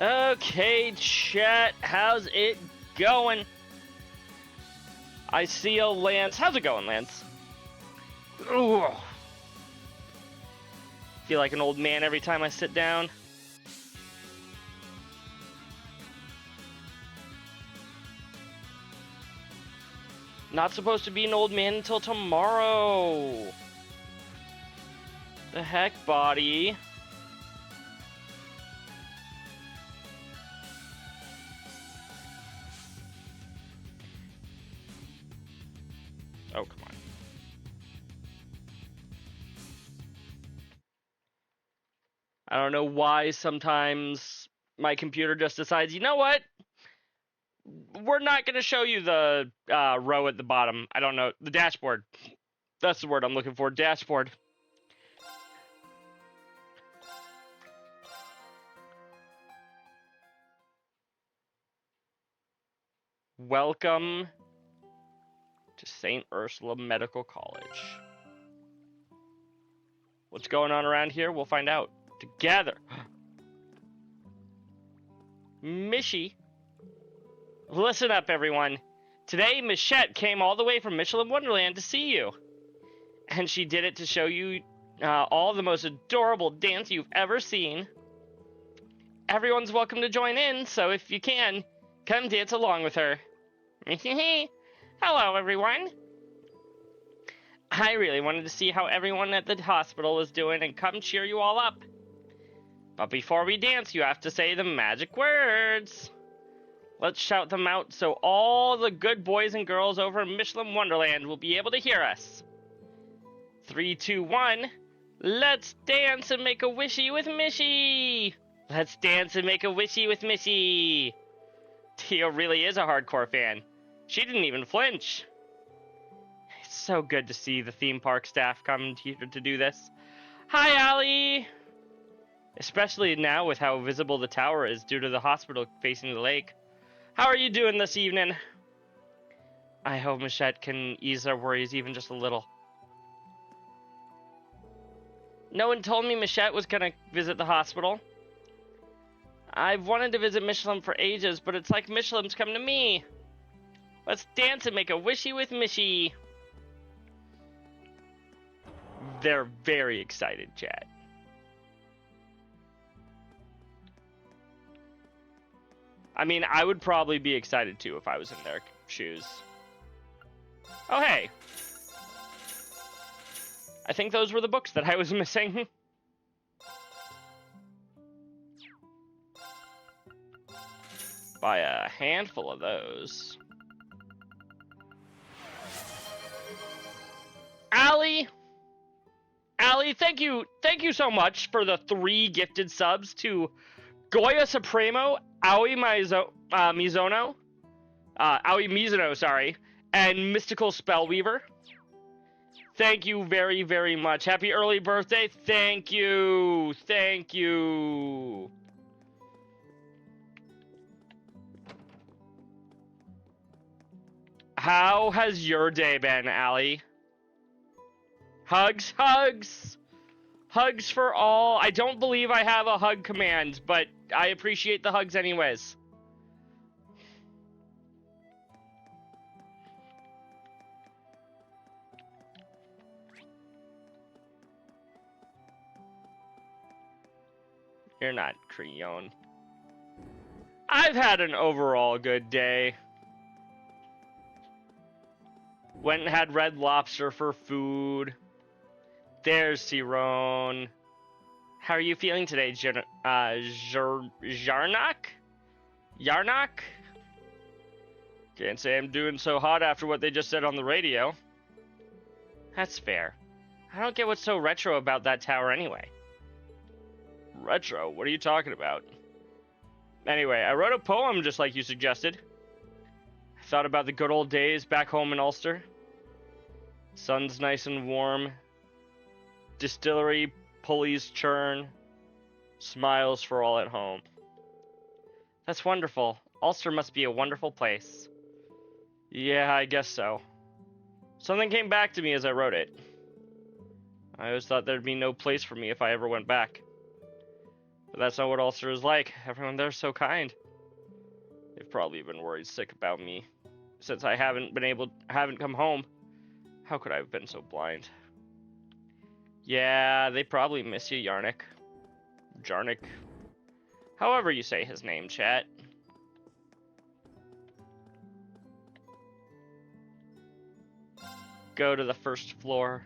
Okay, chat, how's it going? I see a Lance. How's it going, Lance? Ooh. Feel like an old man every time I sit down. Not supposed to be an old man until tomorrow. The heck, body? Oh, come on. I don't know why sometimes my computer just decides, you know what? We're not going to show you the row at the bottom. I don't know. The dashboard. That's the word I'm looking for. Dashboard. Welcome to St. Ursula Medical College. What's going on around here? We'll find out together. Mishy. Listen up, everyone. Today, Michette came all the way from Michelin Wonderland to see you. And she did it to show you all the most adorable dance you've ever seen. Everyone's welcome to join in, so if you can, come dance along with her. Hello, everyone. I really wanted to see how everyone at the hospital was doing and come cheer you all up. But before we dance, you have to say the magic words. Let's shout them out so all the good boys and girls over in Michelin Wonderland will be able to hear us. 3, 2, 1. Let's dance and make a wishy with Mishy. Let's dance and make a wishy with Mishy. Tio really is a hardcore fan. She didn't even flinch. It's so good to see the theme park staff come here to do this. Hi, Allie! Especially now with how visible the tower is due to the hospital facing the lake. How are you doing this evening? I hope Michette can ease our worries even just a little. No one told me Michette was gonna visit the hospital. I've wanted to visit Michelin for ages, but it's like Michelin's come to me. Let's dance and make a wishy with Mishy. They're very excited, chat. I mean, I would probably be excited too if I was in their shoes. Oh, hey. I think those were the books that I was missing. By a handful of those. Allie, thank you so much for the 3 gifted subs to Goya Supremo, Aoi Mizuno, sorry, and Mystical Spellweaver. Thank you very, very much. Happy early birthday. Thank you. Thank you. How has your day been, Allie? Hugs, hugs! Hugs for all. I don't believe I have a hug command, but I appreciate the hugs anyways. You're not Creon. I've had an overall good day. Went and had Red Lobster for food. There's Cyrone. How are you feeling today, Yarnak? Yarnak? Can't say I'm doing so hot after what they just said on the radio. That's fair. I don't get what's so retro about that tower anyway. Retro? What are you talking about? Anyway, I wrote a poem just like you suggested. I thought about the good old days back home in Ulster. Sun's nice and warm. Distillery pulleys churn. Smiles for all at home. That's wonderful. Ulster must be a wonderful place. Yeah, I guess so. Something came back to me as I wrote it. I always thought there'd be no place for me if I ever went back. But that's not what Ulster is like. Everyone there's so kind. They've probably been worried sick about me since I haven't come home. How could I have been so blind? Yeah, they probably miss you, Yarnik. Jarnik. However you say his name, chat. Go to the first floor.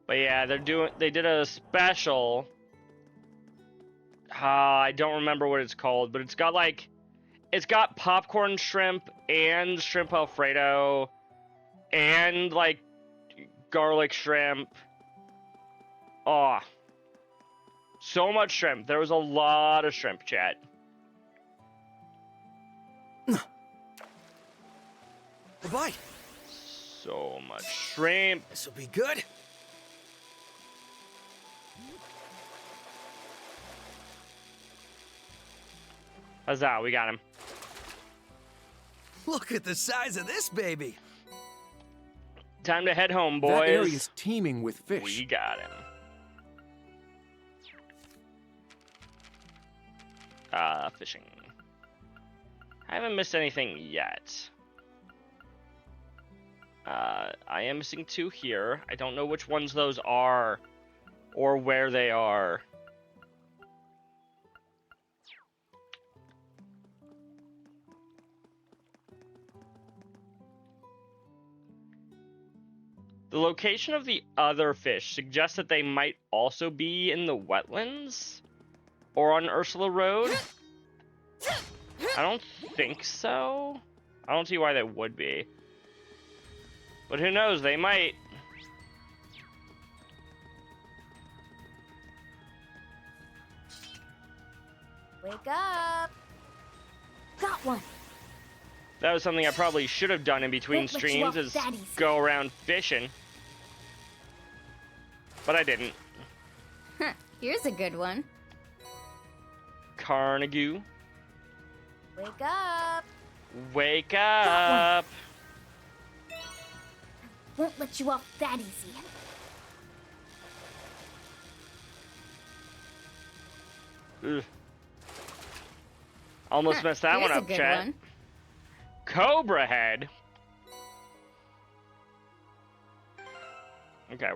But yeah, they did a special. I don't remember what it's called, but it's got popcorn shrimp and shrimp Alfredo and like garlic shrimp. Oh, so much shrimp. There was a lot of shrimp, chat. Goodbye. So much shrimp. This'll be good. Huzzah, we got him. Look at the size of this baby. Time to head home, boys. That area's teeming with fish. We got him. Fishing. I haven't missed anything yet. I am missing 2 here. I don't know which ones those are or where they are. The location of the other fish suggests that they might also be in the wetlands or on Ursula Road. I don't think so. I don't see why they would be. But who knows, they might. Wake up! Got one! That was something I probably should have done in between Won't let you streams, off is that easy. go around fishing. But I didn't. Huh, here's a good one. Carnegie. Wake up! Wake up! Won't let you off that easy. Ugh. Almost messed that one Here's a up, good chat. one. Cobra head. Okay,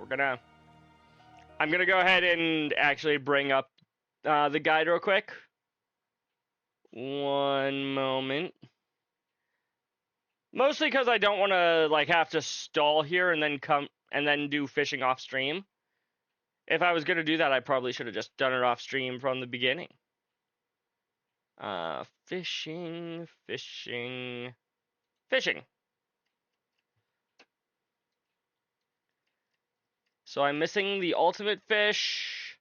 I'm gonna go ahead and actually bring up the guide real quick. One moment. Mostly because I don't want to like have to stall here and then do fishing off stream. If I was gonna do that, I probably should have just done it off stream from the beginning. Fishing. So I'm missing the ultimate fish,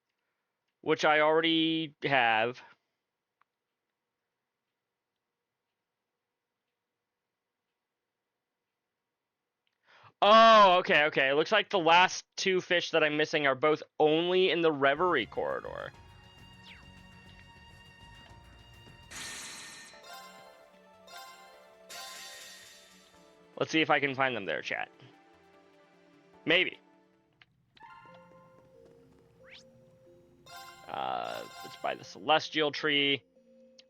which I already have. Oh, okay. It looks like the last 2 fish that I'm missing are both only in the Reverie corridor. Let's see if I can find them there, chat. Maybe. Let's buy the Celestial Tree.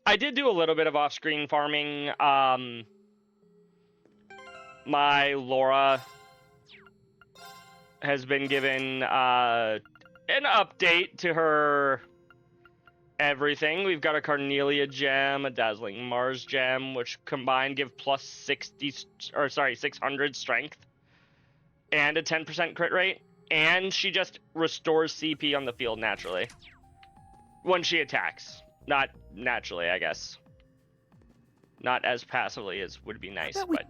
I did do a little bit of off-screen farming. My Laura has been given an update to her everything. We've got a Carnelia gem, a Dazzling Mars gem, which combined give plus 600 strength and a 10% crit rate. And she just restores CP on the field naturally when she attacks. Not naturally, I guess. Not as passively as would be nice, but...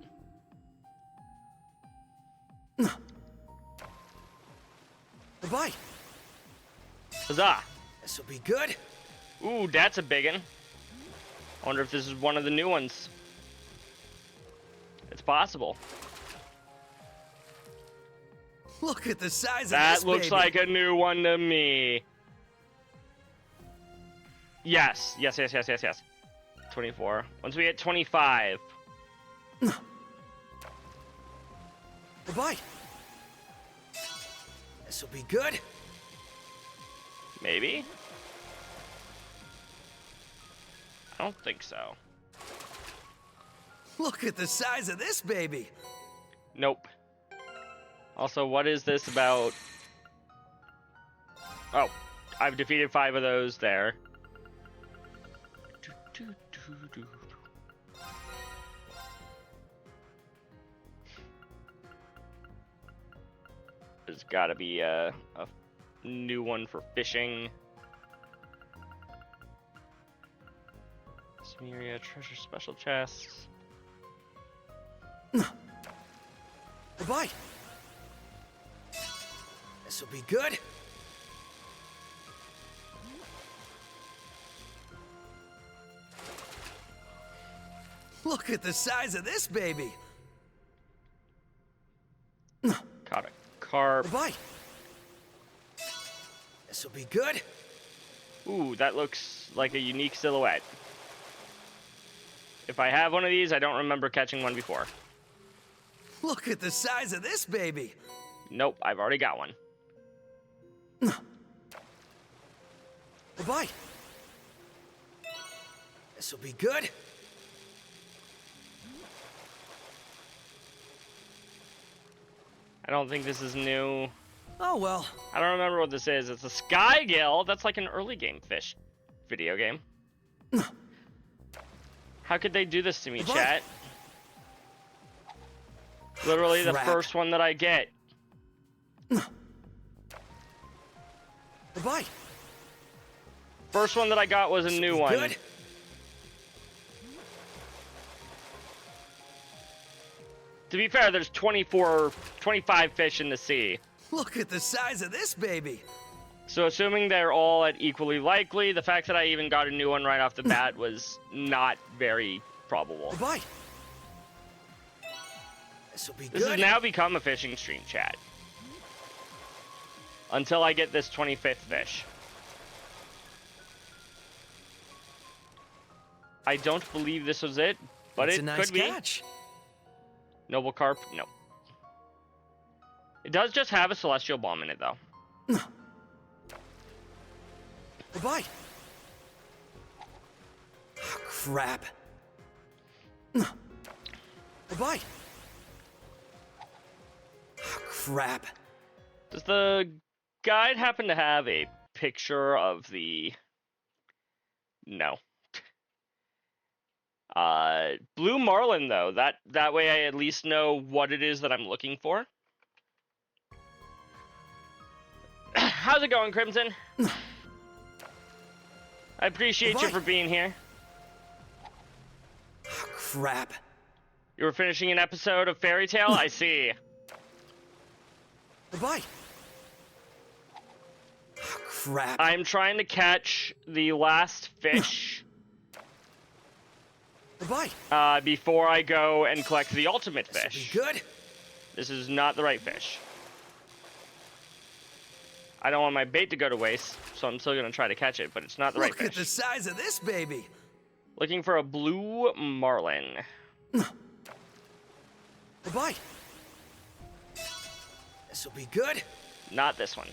Goodbye. Huzzah! This'll be good. Ooh, that's a biggin. I wonder if this is one of the new ones. It's possible. Look at the size of this That looks baby. like a new one to me. Yes. 24. Once we hit 25. Goodbye. This'll be good. Maybe? I don't think so. Look at the size of this baby. Nope. Also, what is this about? Oh, I've defeated 5 of those there. There's gotta be a new one for fishing. Samaria treasure special chests. Bye. This'll be good. Look at the size of this baby. Caught a carp. Bye. This'll be good. Ooh, that looks like a unique silhouette. If I have one of these, I don't remember catching one before. Look at the size of this baby. Nope, I've already got one. Bye. This'll be good. I don't think this is new. Oh well. I don't remember what this is. It's a sky gill. That's like an early game fish video game. How could they do this to me, Bye. chat? Literally the Crap. first one that I get. Bye. First one that I got was a new one. Good. To be fair, there's 25 fish in the sea. Look at the size of this baby. So assuming they're all at equally likely, the fact that I even got a new one right off the bat was not very probable. Bye. This'll be This good. has now become a fishing stream, chat. Until I get this 25th fish. I don't believe this was it, but It's it a nice could be. catch. Noble carp, no. It does just have a celestial bomb in it, though. Bye. Oh, crap. Bye. Oh, crap. Does the guide happen to have a picture of the... No. Blue marlin, though. That way I at least know what it is that I'm looking for. How's it going, Crimson? I appreciate you Bye. for being here. Oh, crap. You were finishing an episode of Fairy Tale? I see. Bye. Oh, crap. I'm trying to catch the last fish Bye. before I go and collect the ultimate This'll fish. be good. This is not the right fish. I don't want my bait to go to waste, so I'm still going to try to catch it, but it's not the right Look at the fish. size of this baby. Looking for a blue marlin. Bye. This'll be good. Not this one.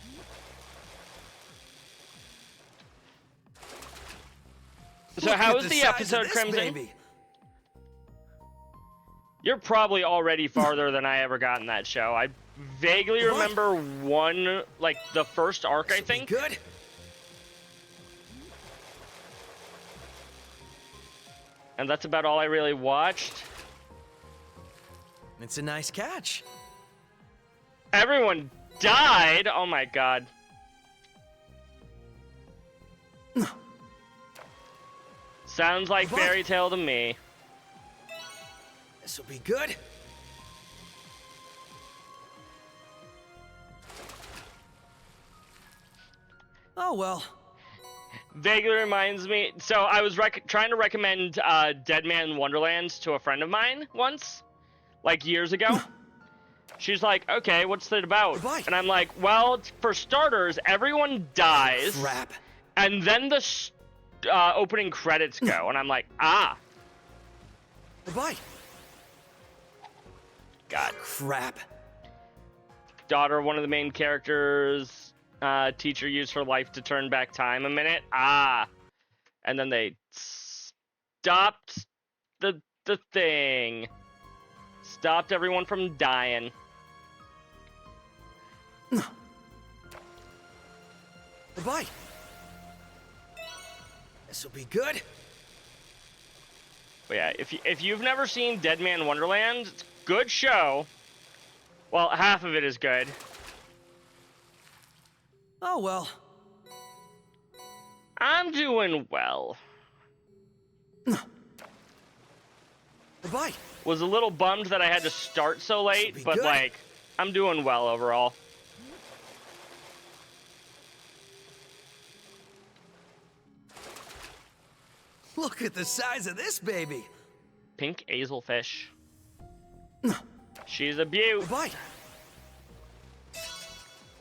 So Look how at was the size of episode, this Crimson? baby. You're probably already farther than I ever got in that show. I vaguely What? remember one, like the first arc, I This'll be think. good. And that's about all I really watched. It's a nice catch. Everyone died. Oh my god. Sounds like What? Fairy Tale to me. This'll be good. Oh well. Vaguely reminds me. So I was trying to recommend Dead Man Wonderlands to a friend of mine once, like years ago. She's like, "Okay, what's it about?" Goodbye. And I'm like, "Well, for starters, everyone dies, Crap. and then the opening credits go." And I'm like, "Ah, Bye. God." Crap. daughter, one of the main characters, teacher used her life to turn back time a minute. Ah. And then they stopped the thing. Stopped everyone from dying. Bye. This'll be good. But yeah, if you've never seen Dead Man Wonderland, it's a good show. Well, half of it is good. Oh well. I'm doing well. Bye. Was a little bummed that I had to start so late, but good. like, I'm doing well overall. Look at the size of this baby. Pink hazelfish. She's a beaut. Bye.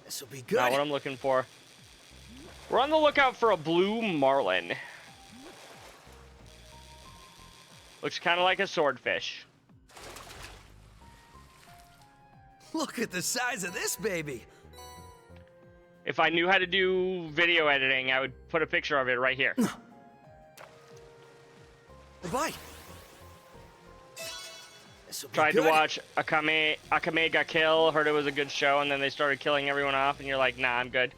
This'll be good. Not what I'm looking for. We're on the lookout for a blue marlin. Looks kind of like a swordfish. Look at the size of this baby. If I knew how to do video editing, I would put a picture of it right here. Bye. This'll be Tried good. to watch Akame Ga Kill, heard it was a good show, and then they started killing everyone off, and you're like, nah, I'm good.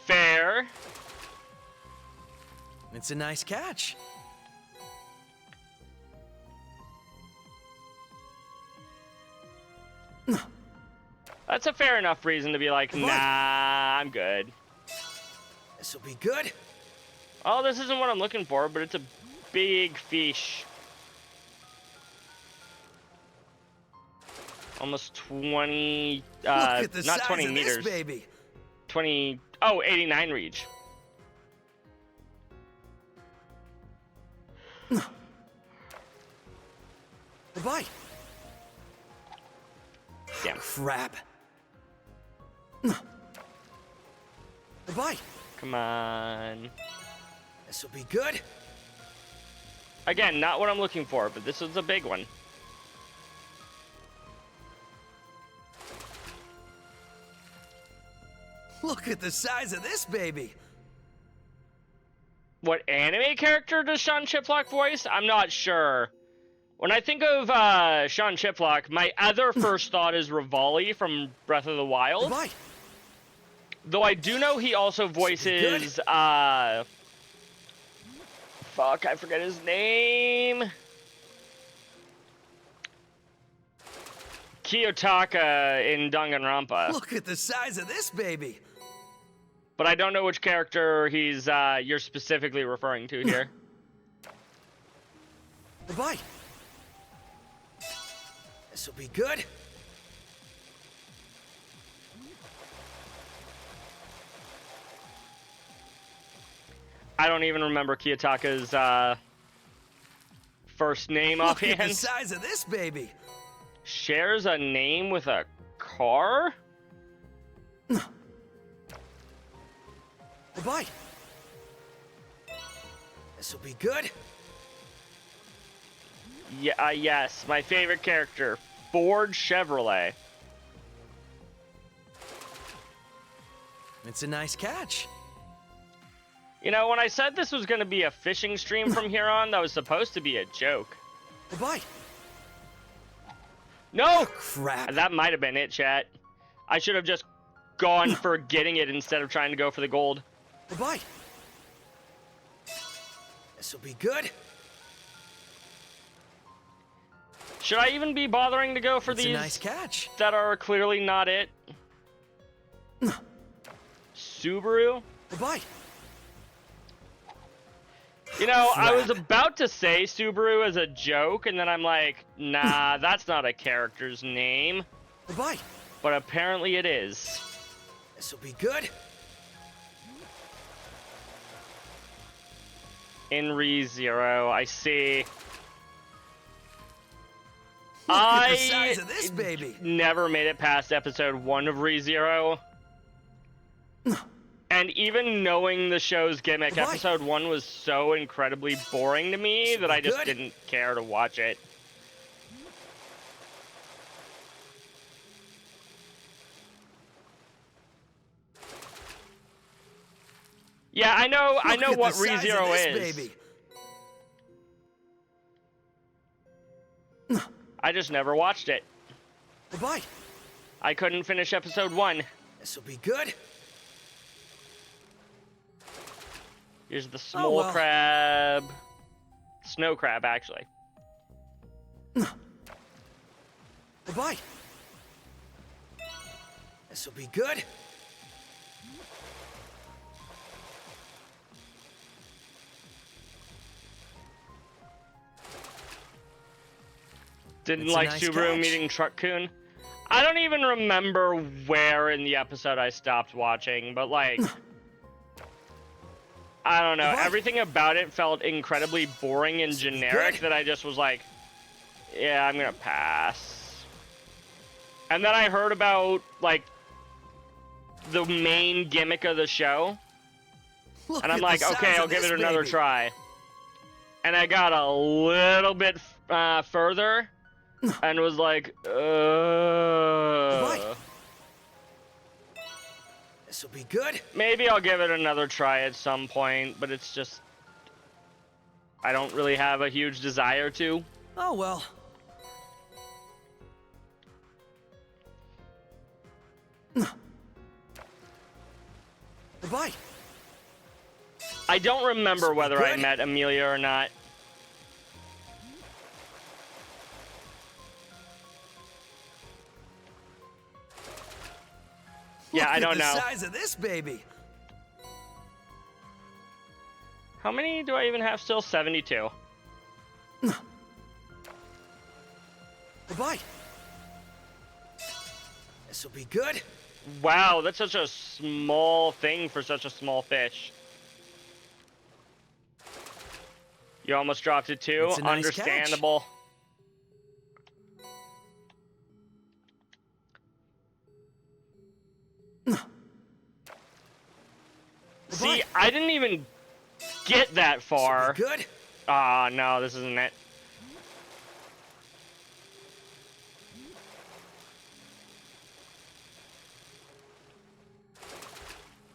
Fair. It's a nice catch. That's a fair enough reason to be like, nah, I'm good. This'll be good. Oh, this isn't what I'm looking for, but it's a big fish. Almost 20, Look at the not size 20 of meters. this baby. 20, oh, 89 reach. Bye. Damn. Crap. Bye. Come on. This'll be good. Again, not what I'm looking for, but this is a big one. Look at the size of this baby. What anime character does Sean Chiplock voice? I'm not sure. When I think of Sean Chiplock, my other first thought is Rivali from Breath of the Wild. Bye. Though I do know he also voices, fuck, I forget his name. Kiyotaka in Danganronpa. Look at the size of this baby. But I don't know which character you're specifically referring to here. Bye. This'll be good. I don't even remember Kiyotaka's first name Look at the offhand. size of this baby. Shares a name with a car? Bye. This'll be good. Yeah, yes, my favorite character, Ford Chevrolet. It's a nice catch. You know, when I said this was going to be a fishing stream from here on, that was supposed to be a joke. Bye. No! Crap. That might have been it, chat. I should have just gone for getting it instead of trying to go for the gold. Bye. This'll be good. Should I even be bothering to go for It's these a nice catch. that are clearly not it? Subaru? Bye. You know, I was Crap. about to say Subaru as a joke, and then I'm like, nah, that's not a character's name. Bye. But apparently it is. This'll be good. In ReZero, I see. Look at the I size of this baby. never made it past episode 1 of ReZero. And even knowing the show's gimmick, Why? episode 1 was so incredibly boring to me that I just Good. didn't care to watch it. Yeah, I know Look at what the size of ReZero this is. baby. I just never watched it. Bye-bye. I couldn't finish episode 1. This'll be good. Here's the Oh, small well. crab. Snow crab, actually. Bye-bye. This'll be good. Didn't It's a like nice Subaru catch. meeting Truck-kun. I don't even remember where in the episode I stopped watching, but like, I don't know. What? Everything about it felt incredibly boring and generic good. that I just was like, yeah, I'm gonna pass. And then I heard about like the main gimmick of the show, Look and I'm at like, the size okay, of I'll give this it another baby. try. And I got a little bit further, and was like, This'll be good. maybe I'll give it another try at some point, but it's just, I don't really have a huge desire to. Oh, well. Bye-bye. I don't remember whether I good. met Amelia or not. Yeah, Look I don't at know. the size of this baby. How many do I even have still? 72. Bye-bye. This'll be good. Wow, that's such a small thing for such a small fish. You almost dropped it too? It's a nice catch. Understandable. See, I didn't even get that far. This'll be good. Ah, no, this isn't it.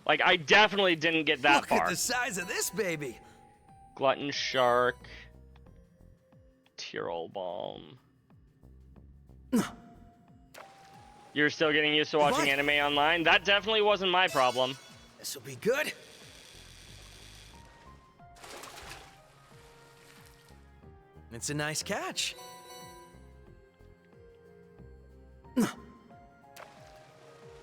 Like, I definitely didn't get that Look far. at the size of this baby. Glutton shark. Tyrol balm. You're still getting used to watching What? anime online? That definitely wasn't my problem. This'll be good. It's a nice catch.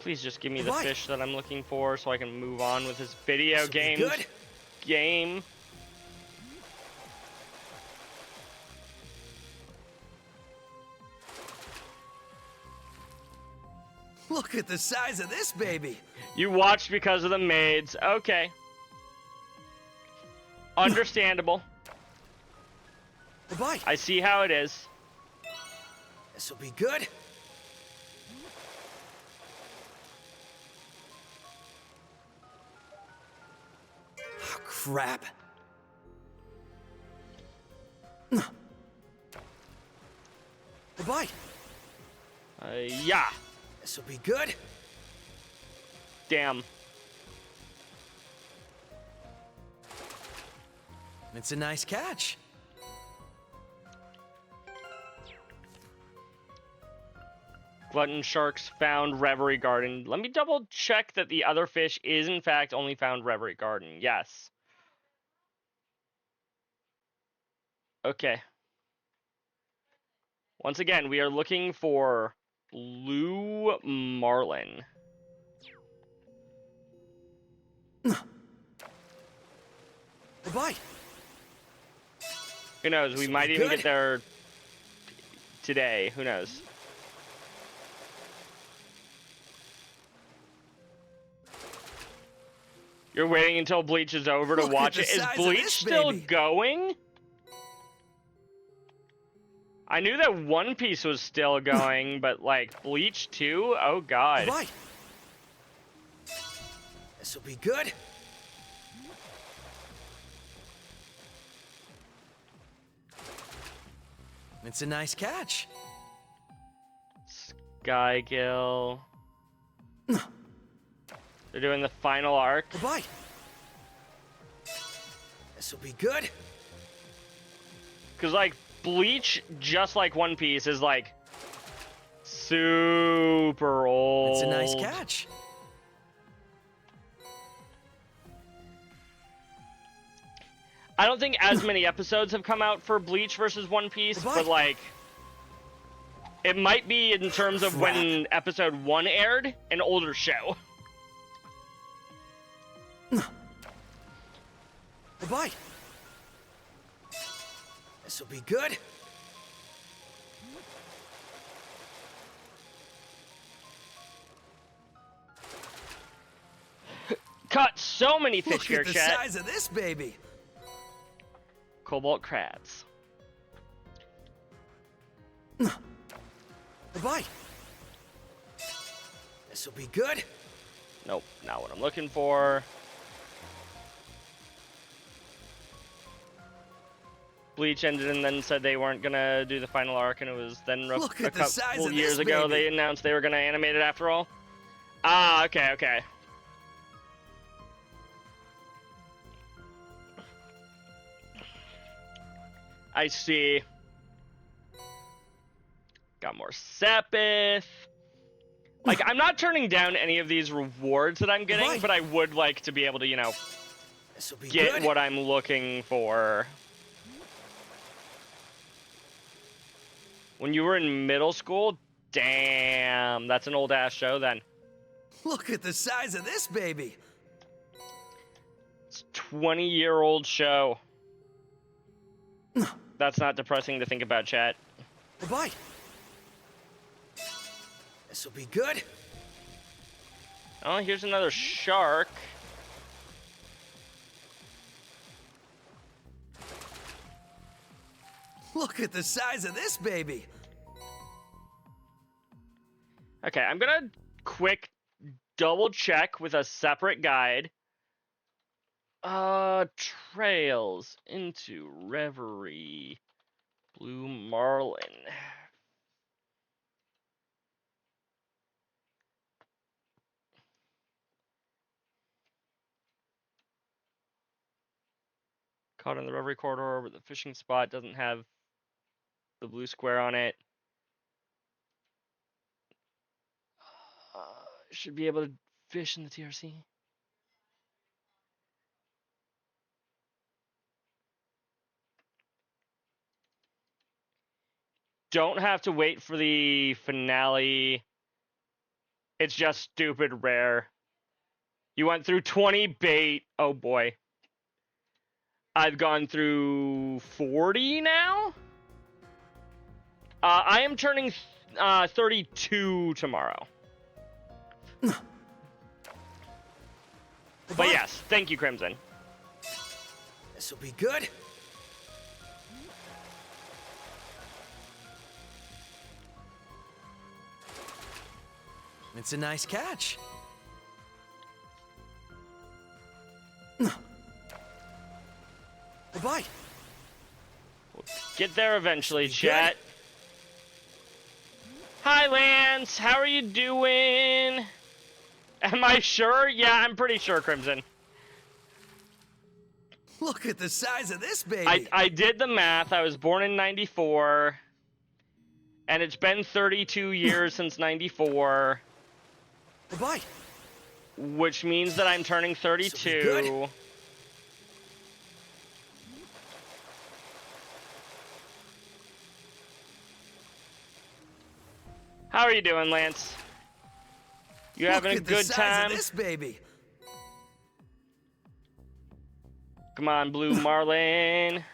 Please just give me the What? fish that I'm looking for so I can move on with this video This'll be game. good. Game. Look at the size of this baby. You watched because of the maids. Okay. Understandable. Bye-bye. I see how it is. This'll be good. Oh, crap. Bye-bye. Yeah. This'll be good. Damn. It's a nice catch. Glutton sharks found Reverie Garden. Let me double check that the other fish is in fact only found Reverie Garden. Yes. Okay. Once again, we are looking for blue marlin. Bye-bye. Who knows? We This'll might be even good. get there today. Who knows? You're waiting until Bleach is over to Look at watch the it. Is size of Bleach this still baby. going? I knew that One Piece was still going, but like Bleach 2? Oh god. Bye-bye. This'll be good. It's a nice catch. Skygill. They're doing the final arc. Bye-bye. This'll be good. Because, like, Bleach, just like One Piece, is, like, super old. It's a nice catch. I don't think as many episodes have come out for Bleach versus One Piece, but, like, it might be, in terms of when episode 1 aired, an older show. Bye-bye. This'll be good. Caught so many fish Look here, at the chat. size of this baby. Cobalt crabs. Bye-bye. This'll be good. Nope, not what I'm looking for. Bleach ended and then said they weren't gonna do the final arc, and it was then Look a at the size couple of years this ago baby. they announced they were gonna animate it after all. Ah, okay, okay. I see. Got more Sepith. Like, I'm not turning down any of these rewards that I'm getting, Right. but I would like to be able to, you know, This'll be get good. what I'm looking for. When you were in middle school? Damn, that's an old ass show then. Look at the size of this baby. It's a 20-year-old show. That's not depressing to think about, chat. Bye-bye. This'll be good. Oh, here's another shark. Look at the size of this baby. Okay, I'm gonna quick double check with a separate guide. Trails into Reverie. Blue Marlin. Caught in the Reverie corridor, but the fishing spot doesn't have the blue square on it. Should be able to fish in the TRC. Don't have to wait for the finale. It's just stupid rare. You went through 20 bait. Oh boy. I've gone through 40 now? I am turning 32 tomorrow. But yes, thank you, Crimson. This'll be good. It's a nice catch. Bye-bye. We'll get there eventually, Be chat. Hi, Lance. How are you doing? Am I sure? Yeah, I'm pretty sure, Crimson. Look at the size of this baby. I did the math. I was born in 94. And it's been 32 years since 94. Bye-bye. Which means that I'm turning 32. good. How are you doing, Lance? You having a Look at good the size time? of this baby. Come on, Blue Marlin.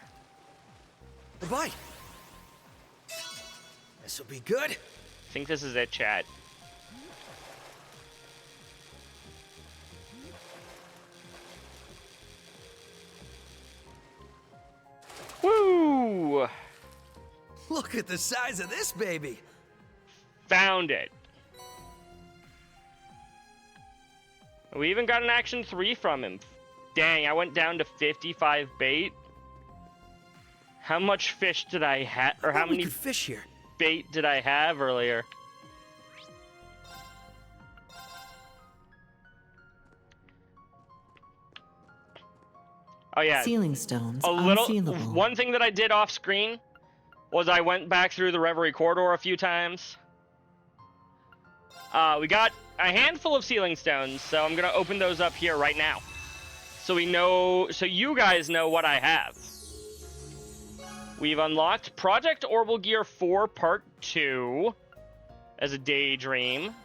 Bye-bye. This'll be good. I think this is it, chat. Woo! Look at the size of this baby. Found it. We even got an Action 3 from him. Dang, I went down to 55 bait. How much fish did I have, or how We many could fish here. bait did I have earlier? Oh yeah, Ceiling stones a little. unsealable. One thing that I did off screen was I went back through the Reverie corridor a few times. We got a handful of ceiling stones, so I'm gonna open those up here right now, so we know, so you guys know what I have. We've unlocked Project Orbital Gear 4 Part 2 as a daydream.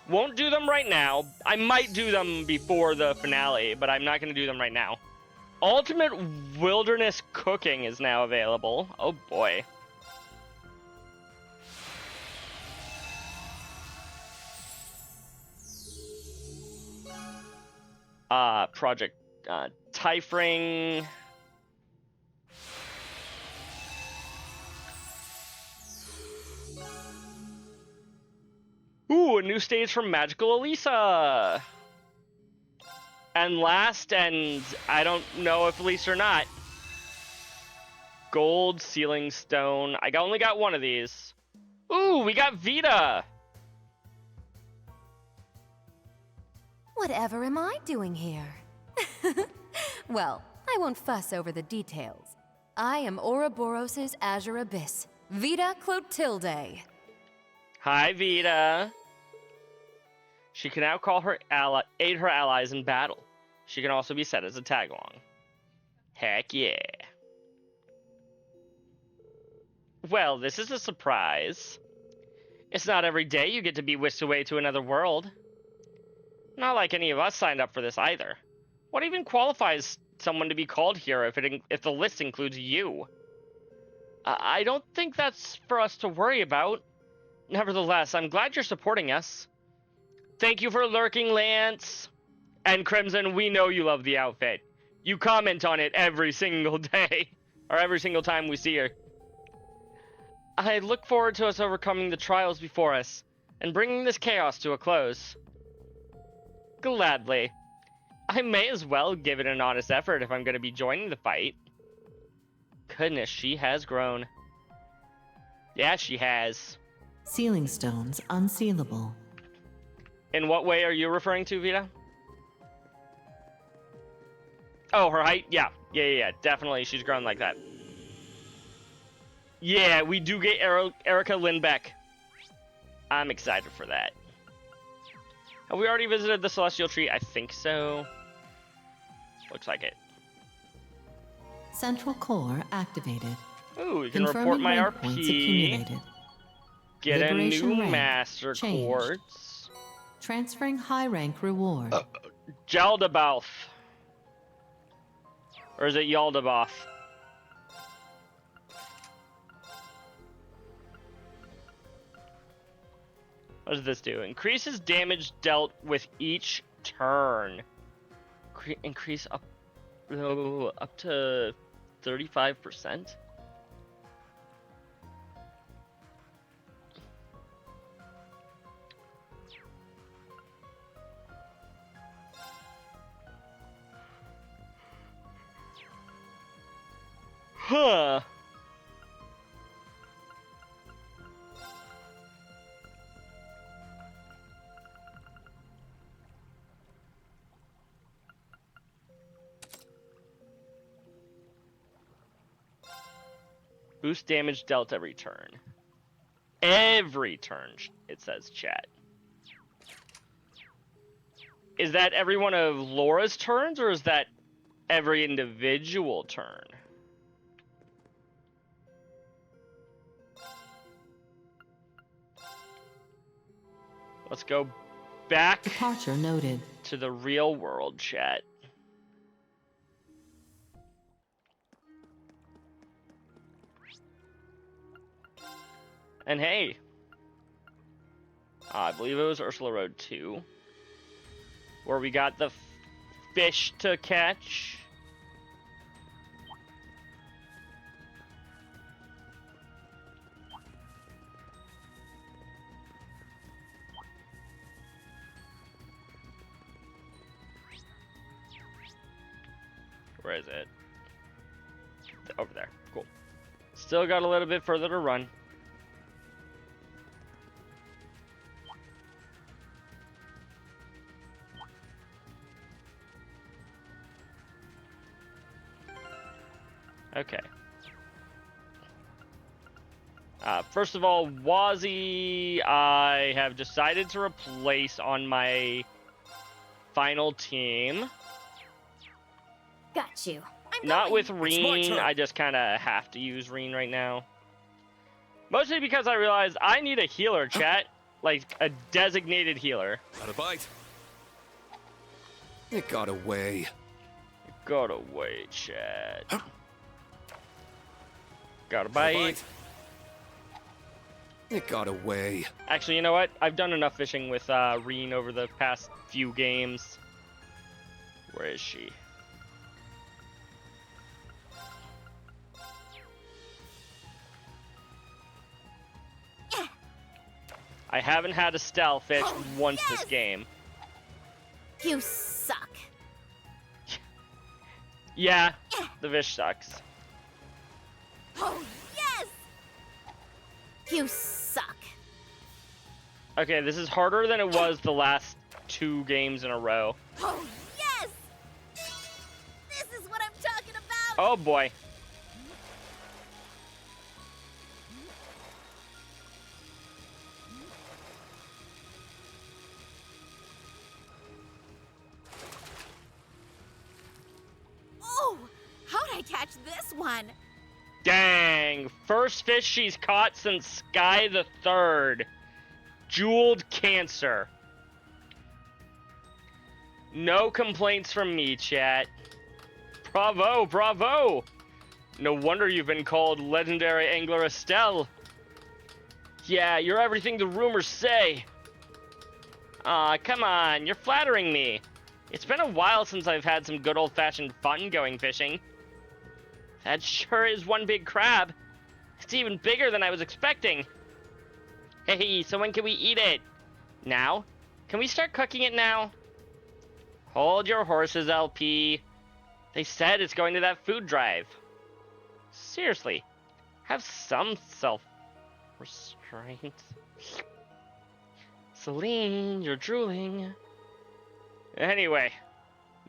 Won't do them right now. I might do them before the finale, but I'm not going to do them right now. Ultimate Wilderness Cooking is now available. Oh boy. Project Typhring. Ooh, a new stage from Magical Elisa. And last, and I don't know if least or not, Gold Ceiling Stone. I only got one of these. Ooh, we got Vita. Whatever am I doing here? Well, I won't fuss over the details. I am Ouroboros' Azure Abyss, Vita Clotilde. Hi, Vita. She can now call her aid her allies in battle. She can also be set as a tag-along. Heck yeah. Well, this is a surprise. It's not every day you get to be whisked away to another world. Not like any of us signed up for this either. What even qualifies someone to be called here if the list includes you? I don't think that's for us to worry about. Nevertheless, I'm glad you're supporting us. Thank you for lurking, Lance. And Crimson, we know you love the outfit. You comment on it every single day. Or every single time we see her. I look forward to us overcoming the trials before us, and bringing this chaos to a close. Gladly. I may as well give it an honest effort if I'm going to be joining the fight. Goodness, she has grown. Yeah, she has. Ceiling stones unsealable. In what way are you referring to, Vita? Oh, her height? Yeah, definitely. She's grown like that. Yeah, we do get Erica Lindbeck. I'm excited for that. Have we already visited the Celestial Tree? I think so. Looks like it. Central core activated. Ooh, you can Confirming report my rank points RP. accumulated. Get Liberation a new rank Master changed. Quartz. Transferring high rank reward. Jaldabaoth. Or is it Yaldabaoth? What does this do? Increases damage dealt with each turn. Increase up to 35%. Huh. Boost damage dealt every turn. Every turn, it says, chat. Is that every one of Laura's turns, or is that every individual turn? Let's go back Departure noted. to the real world, chat. And hey, I believe it was Ursula Road 2, where we got the fish to catch. Where is it? Over there. Cool. Still got a little bit further to run. Okay. First of all, Wazzy, I have decided to replace on my final team. Got you. I'm Not going. with my Reen, turn. I just kind of have to use Reen right now. Mostly because I realized I need a healer, chat. Like, a designated healer. Got a bite. It got away. Got away, chat. Got a Got a bite. It got away. Actually, you know what? I've done enough fishing with Reen over the past few games. Where is she? I haven't had a stealth fish once this game. You suck. Yeah, the fish sucks. Oh, yes! You suck. Okay, this is harder than it was the last 2 games in a row. Oh, yes! This is what I'm talking about! Oh boy. Oh, how'd I catch this one? Dang, first fish she's caught since Sky the Third. Jeweled Cancer. No complaints from me, chat. Bravo, bravo! No wonder you've been called Legendary Angler Estelle. Yeah, you're everything the rumors say. Aw, come on, you're flattering me. It's been a while since I've had some good old-fashioned fun going fishing. That sure is one big crab. It's even bigger than I was expecting. Hey, so when can we eat it? Now? Can we start cooking it now? Hold your horses, LP. They said it's going to that food drive. Seriously, have some self-restraint. Celine, you're drooling. Anyway,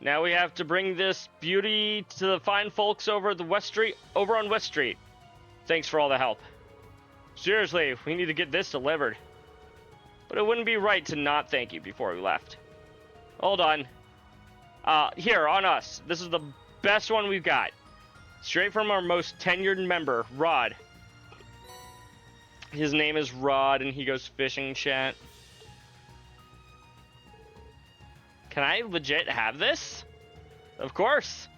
now we have to bring this beauty to the fine folks over at the over on West Street. Thanks for all the help. Seriously, we need to get this delivered. But it wouldn't be right to not thank you before we left. Hold on. Here, on us. This is the best one we've got. Straight from our most tenured member, Rod. His name is Rod, and he goes fishing, chat. Can I legit have this? Of course.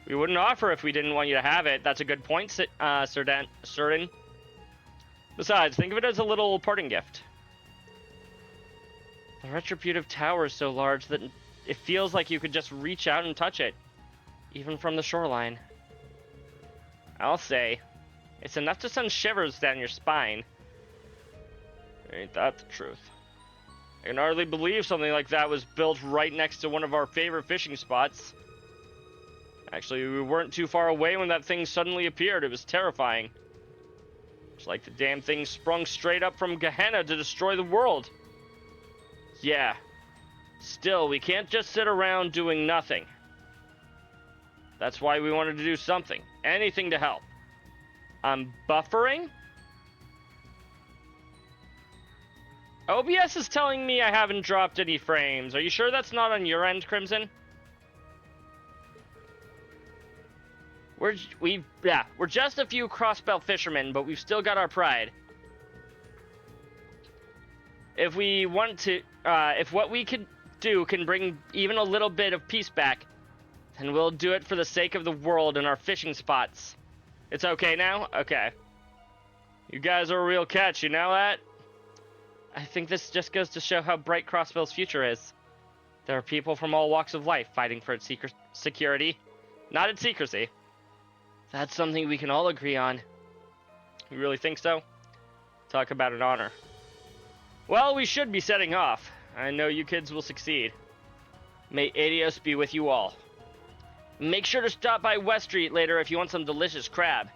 We wouldn't offer if we didn't want you to have it. That's a good point, Certain. Besides, think of it as a little parting gift. The retributive tower is so large that it feels like you could just reach out and touch it, even from the shoreline. I'll say, it's enough to send shivers down your spine. Ain't that the truth? I can hardly believe something like that was built right next to one of our favorite fishing spots. Actually, we weren't too far away when that thing suddenly appeared. It was terrifying. It's like the damn thing sprung straight up from Gehenna to destroy the world. Yeah. Still, we can't just sit around doing nothing. That's why we wanted to do something. Anything to help. I'm buffering? OBS is telling me I haven't dropped any frames. Are you sure that's not on your end, Crimson? We're just a few crossbelt fishermen, but we've still got our pride. If we want to, if what we could do can bring even a little bit of peace back, then we'll do it for the sake of the world and our fishing spots. It's okay now? Okay. You guys are a real catch, you know that? I think this just goes to show how bright Crossbell's future is. There are people from all walks of life fighting for its security, not its secrecy. That's something we can all agree on. You really think so? Talk about an honor. Well, we should be setting off. I know you kids will succeed. May Adios be with you all. Make sure to stop by West Street later if you want some delicious crab.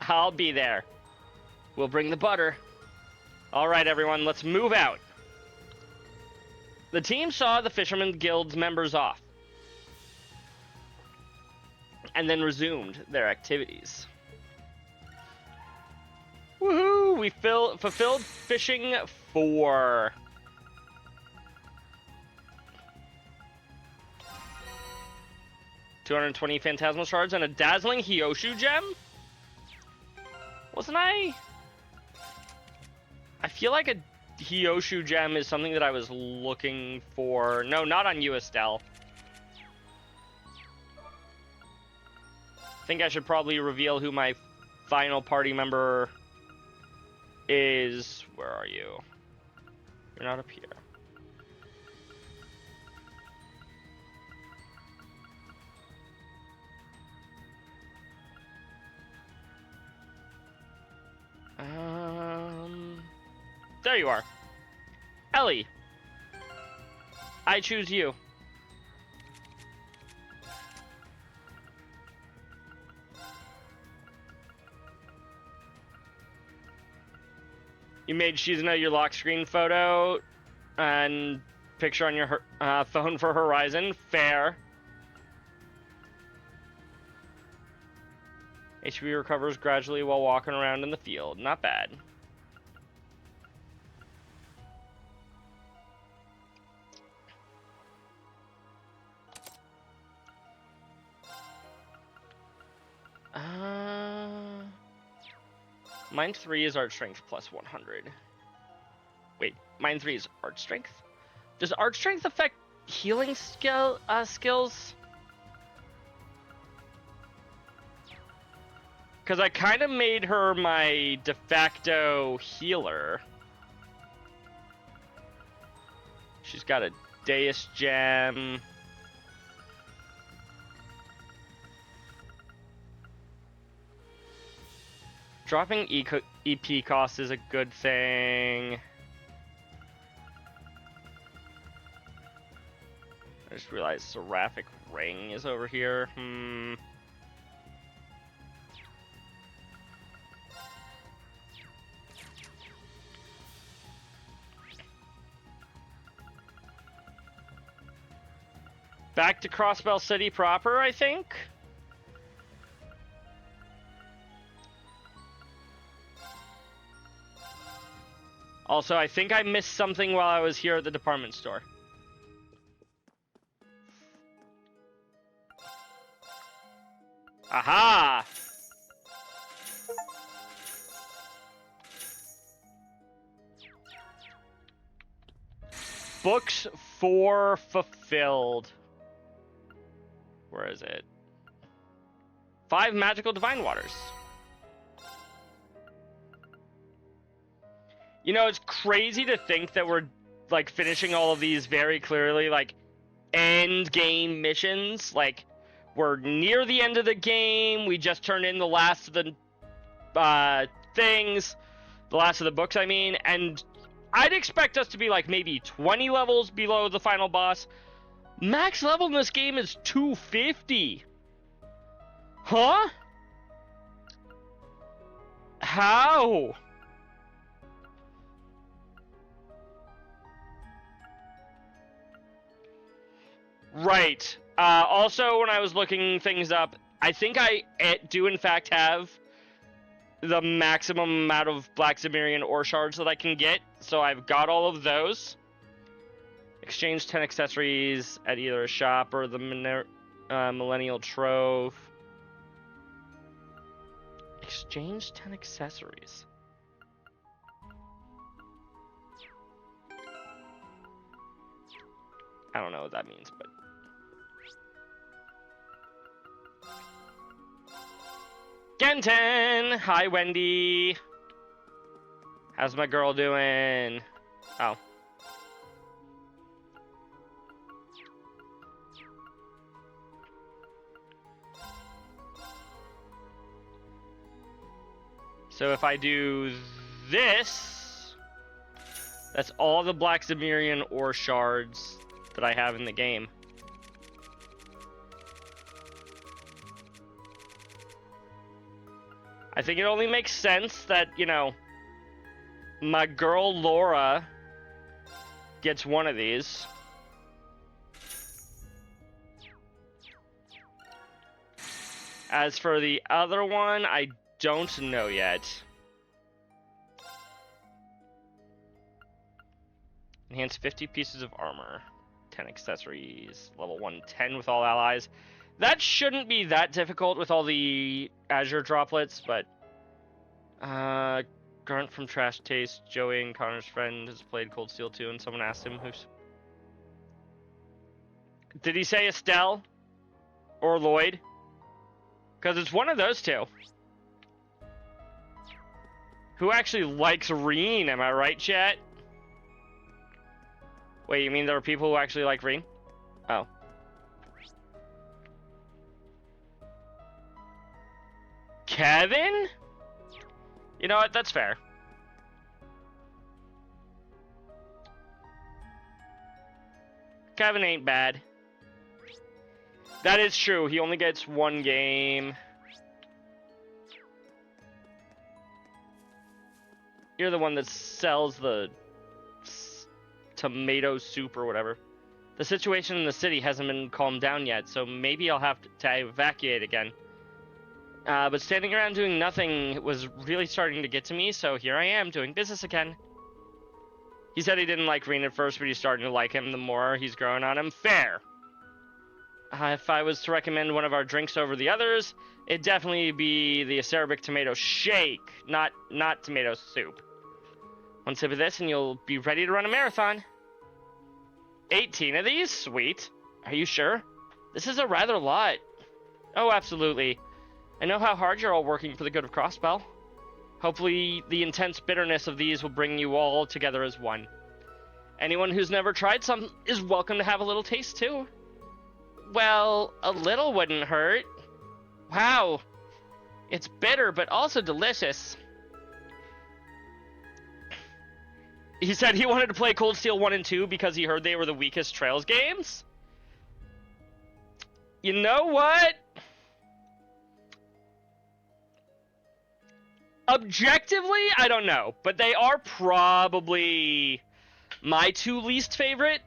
I'll be there. We'll bring the butter. Alright everyone, let's move out. The team saw the Fisherman Guild's members off. and then resumed their activities. Woohoo! We fulfilled fishing 4. $220 phantasmal shards and a dazzling Hyoshu gem? Wasn't I feel like a Hyoshu gem is something that I was looking for. No, not on you, Estelle. I think I should probably reveal who my final party member is. Where are you? You're not up here. There you are. Ellie. I choose you. You made Shizuna your lock screen photo and picture on your phone for Horizon. Fair. HP recovers gradually while walking around in the field. Not bad. Mine 3 is art strength plus 100. Wait, mine 3 is art strength? Does art strength affect healing skills? Because I kind of made her my de facto healer. She's got a Deus gem. Dropping EP cost is a good thing. I just realized Seraphic Ring is over here. Back to Crossbell City proper, I think. Also, I think I missed something while I was here at the department store. Aha! Books 4 fulfilled. Where is it? 5 magical divine waters. You know, it's crazy to think that we're, like, finishing all of these very clearly, like, end game missions. Like, we're near the end of the game. We just turned in the last of the things. The last of the books, I mean. And I'd expect us to be, like, maybe 20 levels below the final boss. Max level in this game is 250. Huh? How? Right. Also, when I was looking things up, I think I do in fact have the maximum amount of Black Zemirian ore shards that I can get, so I've got all of those. Exchange 10 accessories at either a shop or the Millennial Trove. Exchange 10 accessories. I don't know what that means, but... Genten! Hi, Wendy! How's my girl doing? Oh. So if I do this, that's all the Black Zemirian ore shards that I have in the game. I think it only makes sense that, you know, my girl Laura gets one of these. As for the other one, I don't know yet. Enhance 50 pieces of armor. 10 accessories. Level 110 with all allies. That shouldn't be that difficult with all the Azure droplets, but... Grunt from Trash Taste, Joey and Connor's friend, has played Cold Steel 2, and someone asked him who's... Did he say Estelle? Or Lloyd? Because it's one of those two. Who actually likes Reen, am I right, chat? Wait, you mean there are people who actually like Reen? Oh. Kevin? You know what, that's fair. Kevin ain't bad. That is true, he only gets one game. You're the one that sells the tomato soup or whatever. The situation in the city hasn't been calmed down yet, so maybe I'll have to evacuate again. But standing around doing nothing was really starting to get to me, so here I am, doing business again. He said he didn't like Reen at first, but he's starting to like him the more he's growing on him. Fair! If I was to recommend one of our drinks over the others, it'd definitely be the acerbic tomato shake, not tomato soup. One sip of this and you'll be ready to run a marathon. 18 of these? Sweet. Are you sure? This is a rather lot. Oh, absolutely. I know how hard you're all working for the good of Crossbell. Hopefully, the intense bitterness of these will bring you all together as one. Anyone who's never tried some is welcome to have a little taste, too. Well, a little wouldn't hurt. Wow. It's bitter, but also delicious. He said he wanted to play Cold Steel 1 and 2 because he heard they were the weakest Trails games. You know what? Objectively, I don't know, but they are probably my two least favorite.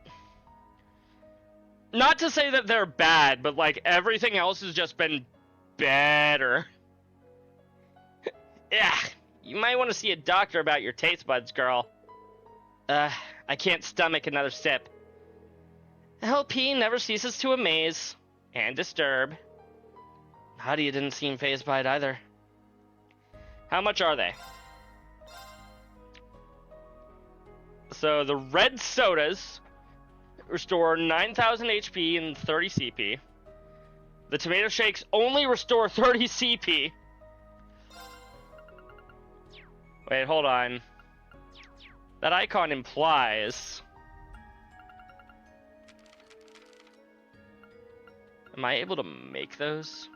Not to say that they're bad, but like everything else has just been better. Yeah, you might want to see a doctor about your taste buds, girl. I can't stomach another sip. LP never ceases to amaze and disturb. Howdy didn't seem fazed by it either. How much are they? So the red sodas restore 9,000 HP and 30 CP. The tomato shakes only restore 30 CP. Wait, hold on. That icon implies... Am I able to make those?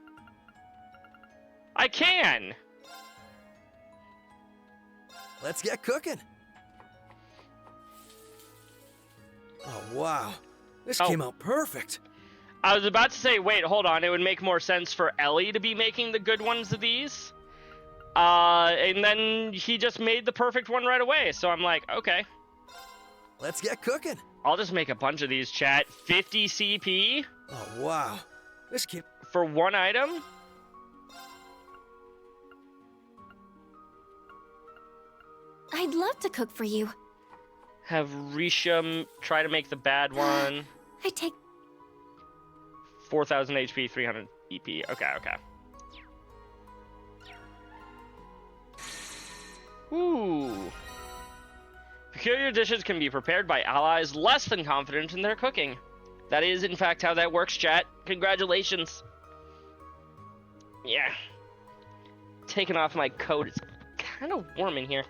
I can! Let's get cooking. Oh, wow. This came out perfect. I was about to say, wait, hold on. It would make more sense for Ellie to be making the good ones of these. And then he just made the perfect one right away. So I'm like, okay. Let's get cooking. I'll just make a bunch of these, chat. 50 CP? Oh, wow. This came... For one item? I'd love to cook for you. Have Risha try to make the bad one. I take... 4,000 HP, 300 EP. Okay, okay. Ooh. Peculiar dishes can be prepared by allies less than confident in their cooking. That is, in fact, how that works, chat. Congratulations. Yeah. Taking off my coat. It's kind of warm in here.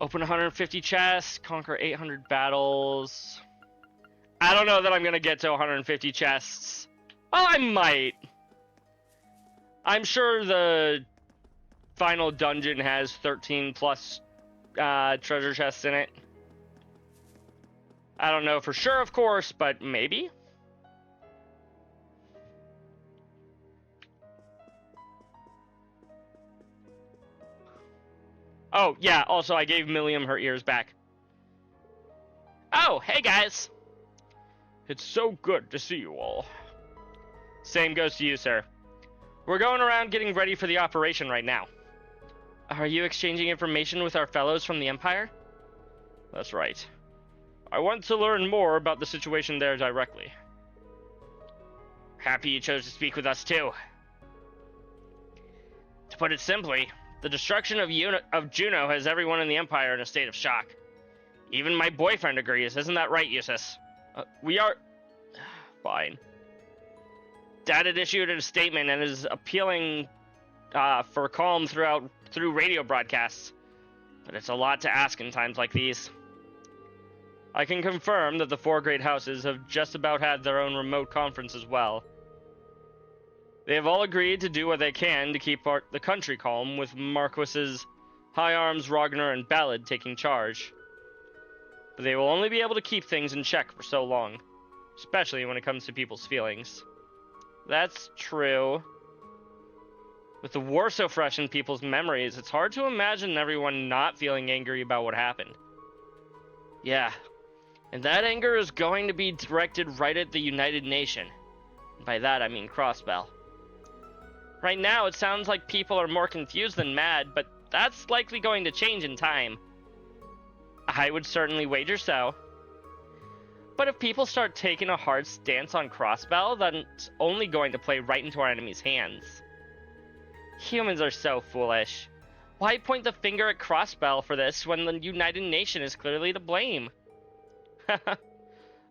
Open 150 chests, conquer 800 battles. I don't know that I'm going to get to 150 chests. Well, I might. I'm sure the final dungeon has 13 plus treasure chests in it. I don't know for sure, of course, but maybe. Oh, yeah, also I gave Milliam her ears back. Oh, hey guys. It's so good to see you all. Same goes to you, sir. We're going around getting ready for the operation right now. Are you exchanging information with our fellows from the Empire? That's right. I want to learn more about the situation there directly. Happy you chose to speak with us too. To put it simply, the destruction of Juno has everyone in the Empire in a state of shock. Even my boyfriend agrees, isn't that right, Eustace? We are... Fine. Dad had issued a statement and is appealing for calm through radio broadcasts. But it's a lot to ask in times like these. I can confirm that the 4 great houses have just about had their own remote conference as well. They have all agreed to do what they can to keep the country calm, with Marquises High Arms, Ragnar, and Ballad taking charge. But they will only be able to keep things in check for so long, especially when it comes to people's feelings. That's true. With the war so fresh in people's memories, it's hard to imagine everyone not feeling angry about what happened. Yeah, and that anger is going to be directed right at the United Nation. And by that I mean Crossbell. Right now it sounds like people are more confused than mad, but that's likely going to change in time. I would certainly wager so. But if people start taking a hard stance on Crossbell, then it's only going to play right into our enemy's hands. Humans are so foolish. Why point the finger at Crossbell for this when the United Nation is clearly to blame?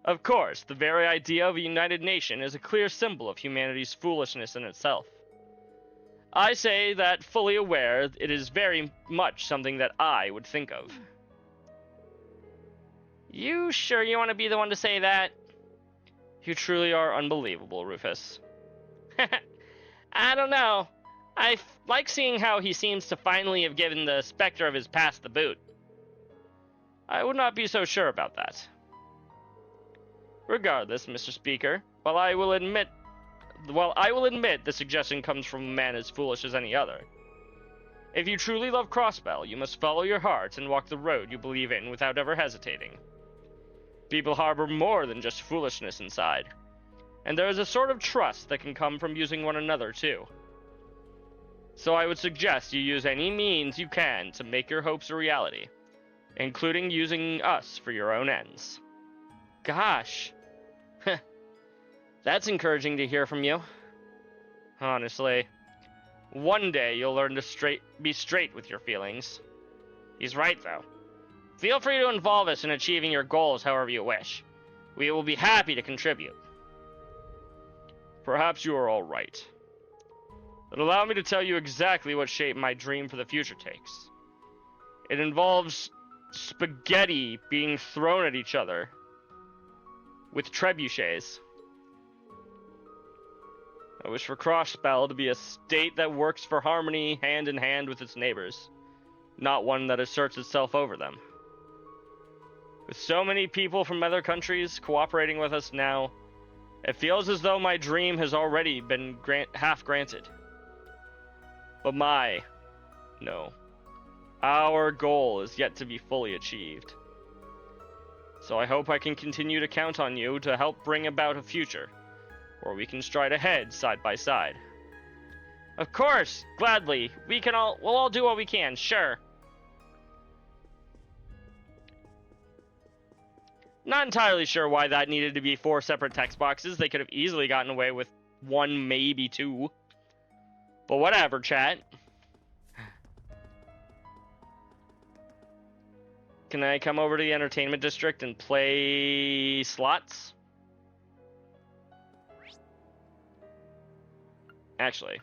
Of course, the very idea of a United Nation is a clear symbol of humanity's foolishness in itself. I say that fully aware it is very much something that I would think of. You sure you want to be the one to say that? You truly are unbelievable, Rufus. I don't know. I like seeing how he seems to finally have given the specter of his past the boot. I would not be so sure about that. Regardless, Mr. Speaker, while I will admit the suggestion comes from a man as foolish as any other. If you truly love Crossbell, you must follow your heart and walk the road you believe in without ever hesitating. People harbor more than just foolishness inside, and there is a sort of trust that can come from using one another too. So I would suggest you use any means you can to make your hopes a reality, including using us for your own ends. Gosh. That's encouraging to hear from you. Honestly. One day you'll learn to be straight with your feelings. He's right, though. Feel free to involve us in achieving your goals however you wish. We will be happy to contribute. Perhaps you are all right. But allow me to tell you exactly what shape my dream for the future takes. It involves spaghetti being thrown at each other with trebuchets. I wish for Crossbell to be a state that works for harmony hand in hand with its neighbors, not one that asserts itself over them. With so many people from other countries cooperating with us now, it feels as though my dream has already been half granted. But our goal is yet to be fully achieved. So I hope I can continue to count on you to help bring about a future where we can stride ahead side by side. Of course, gladly. We'll all do what we can, sure. Not entirely sure why that needed to be 4 separate text boxes. They could have easily gotten away with 1, maybe 2. But whatever, chat. Can I come over to the entertainment district and play slots? Actually.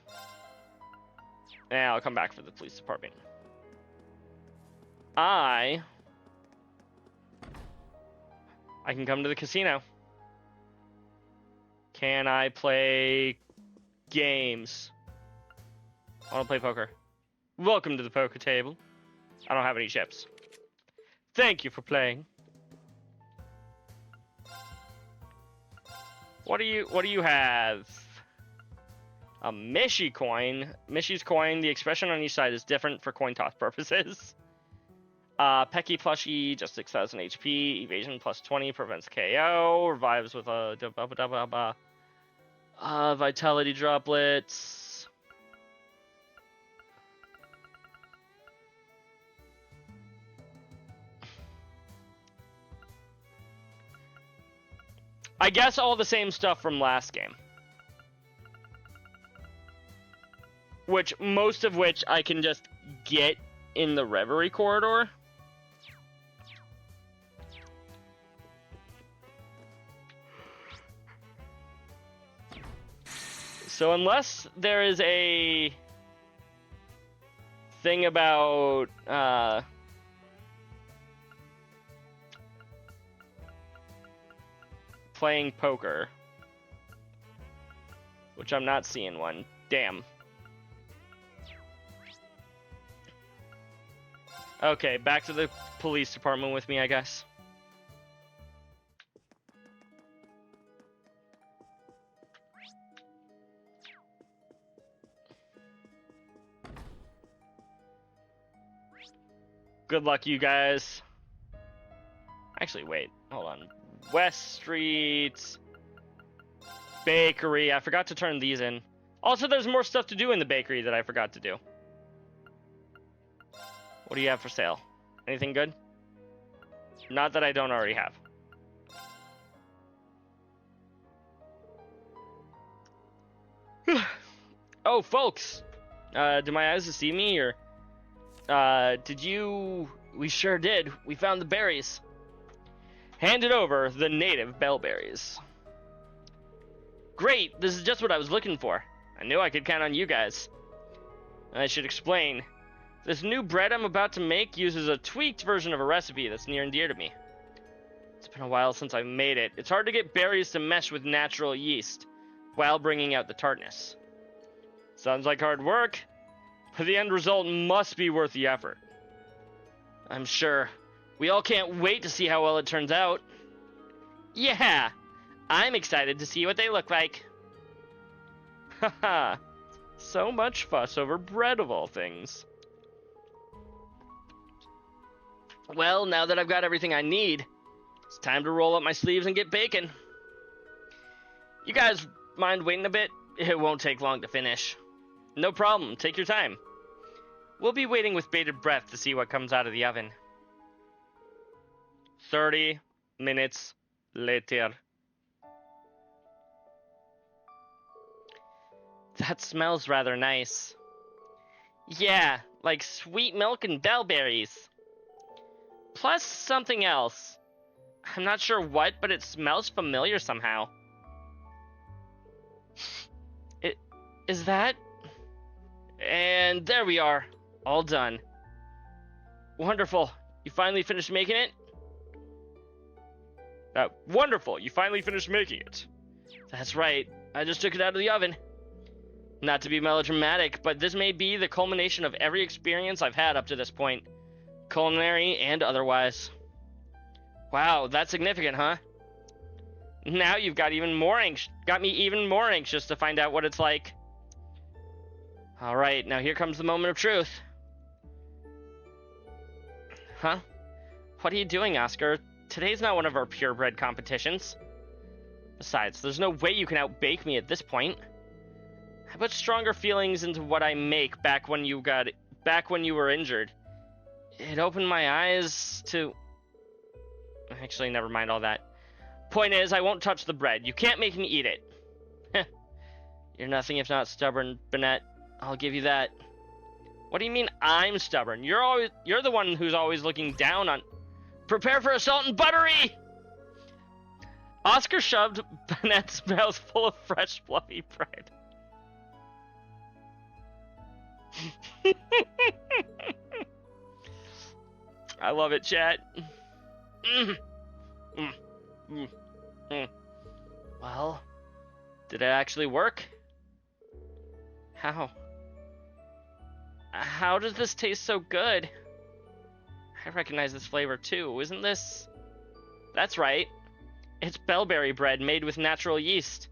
Yeah, I'll come back for the police department. I can come to the casino. Can I play games? I want to play poker. Welcome to the poker table. I don't have any chips. Thank you for playing. What do you have? A Mishi coin. Mishi's coin, the expression on each side is different for coin toss purposes. Pecky plushie, just 6,000 HP. Evasion plus 20, prevents KO. Revives with a vitality droplets. I guess all the same stuff from last game. Most of which I can just get in the Reverie corridor. So unless there is a thing about playing poker, which I'm not seeing one. Damn. Okay, back to the police department with me, I guess. Good luck, you guys. Actually, wait. Hold on. West Street. Bakery. I forgot to turn these in. Also, there's more stuff to do in the bakery that I forgot to do. What do you have for sale? Anything good? Not that I don't already have. Oh, folks. Do my eyes deceive me, or... did you... We sure did. We found the berries. Handed over the native bellberries. Great! This is just what I was looking for. I knew I could count on you guys. I should explain. This new bread I'm about to make uses a tweaked version of a recipe that's near and dear to me. It's been a while since I made it. It's hard to get berries to mesh with natural yeast while bringing out the tartness. Sounds like hard work, but the end result must be worth the effort. I'm sure. We all can't wait to see how well it turns out. Yeah, I'm excited to see what they look like. Haha, so much fuss over bread of all things. Well, now that I've got everything I need, it's time to roll up my sleeves and get baking. You guys mind waiting a bit? It won't take long to finish. No problem, take your time. We'll be waiting with bated breath to see what comes out of the oven. 30 minutes later. That smells rather nice. Yeah, like sweet milk and bellberries. Plus something else. I'm not sure what, but it smells familiar somehow. Is that? And there we are. All done. Wonderful. You finally finished making it? Wonderful. You finally finished making it. That's right. I just took it out of the oven. Not to be melodramatic, but this may be the culmination of every experience I've had up to this point. Culinary and otherwise. Wow, that's significant, huh? Now you've got me even more anxious to find out what it's like. Alright, now here comes the moment of truth. Huh? What are you doing, Oscar? Today's not one of our purebred competitions. Besides, there's no way you can outbake me at this point. I put stronger feelings into what I make back when you were injured. It opened my eyes to... Actually, never mind all that. Point is, I won't touch the bread. You can't make me eat it. You're nothing if not stubborn, Bennett. I'll give you that. What do you mean I'm stubborn? You're the one who's always looking down on... Prepare for assault and buttery! Oscar shoved Bennett's mouth full of fresh, fluffy bread. I love it, chat. Well, did it actually work? How does this taste so good? I recognize this flavor too, isn't this? That's right. It's bellberry bread made with natural yeast.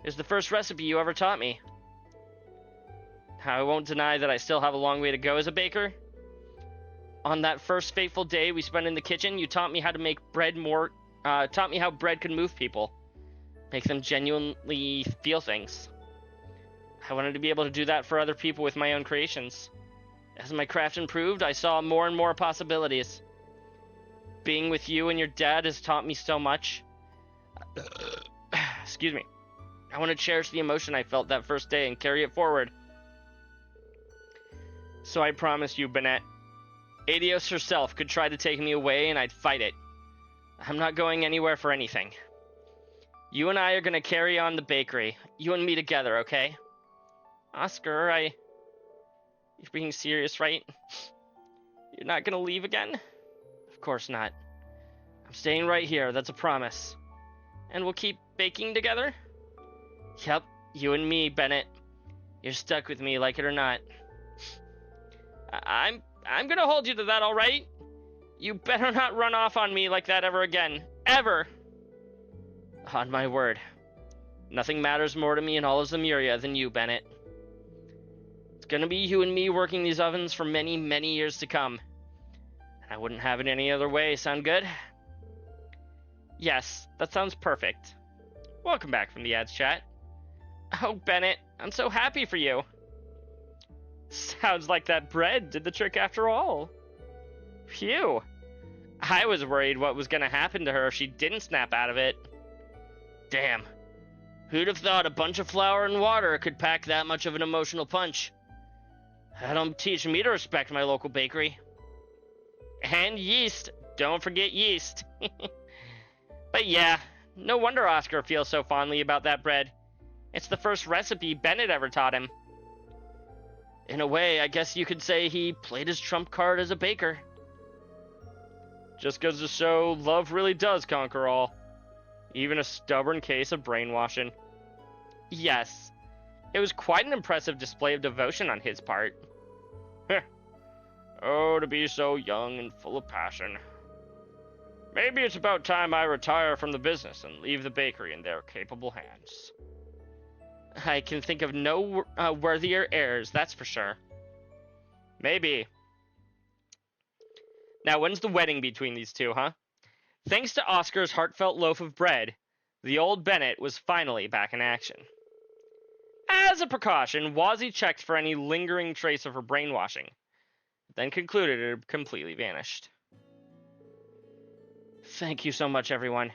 It's the first recipe you ever taught me. I won't deny that I still have a long way to go as a baker. On that first fateful day we spent in the kitchen, you taught me how to make bread more, taught me how bread could move people. Make them genuinely feel things. I wanted to be able to do that for other people with my own creations. As my craft improved, I saw more and more possibilities. Being with you and your dad has taught me so much. Excuse me. I want to cherish the emotion I felt that first day and carry it forward. So I promise you, Bennett. Adios herself could try to take me away and I'd fight it. I'm not going anywhere for anything. You and I are going to carry on the bakery. You and me together, okay? Oscar, You're being serious, right? You're not going to leave again? Of course not. I'm staying right here, that's a promise. And we'll keep baking together? Yep, you and me, Bennett. You're stuck with me, like it or not. I'm gonna hold you to that, alright? You better not run off on me like that ever again. Ever! On my word. Nothing matters more to me in all of Zemuria than you, Bennett. It's gonna be you and me working these ovens for many, many years to come. I wouldn't have it any other way. Sound good? Yes, that sounds perfect. Welcome back from the ads chat. Oh, Bennett, I'm so happy for you. Sounds like that bread did the trick after all. Phew. I was worried what was going to happen to her if she didn't snap out of it. Damn. Who'd have thought a bunch of flour and water could pack that much of an emotional punch? That don't teach me to respect my local bakery. And yeast. Don't forget yeast. But yeah, no wonder Oscar feels so fondly about that bread. It's the first recipe Bennett ever taught him. In a way, I guess you could say he played his trump card as a baker. Just goes to show love really does conquer all. Even a stubborn case of brainwashing. Yes, it was quite an impressive display of devotion on his part. Oh, to be so young and full of passion. Maybe it's about time I retire from the business and leave the bakery in their capable hands. I can think of no worthier heirs, that's for sure. Maybe. Now, when's the wedding between these two, huh? Thanks to Oscar's heartfelt loaf of bread, the old Bennett was finally back in action. As a precaution, Wazzy checked for any lingering trace of her brainwashing, then concluded it had completely vanished. Thank you so much, everyone.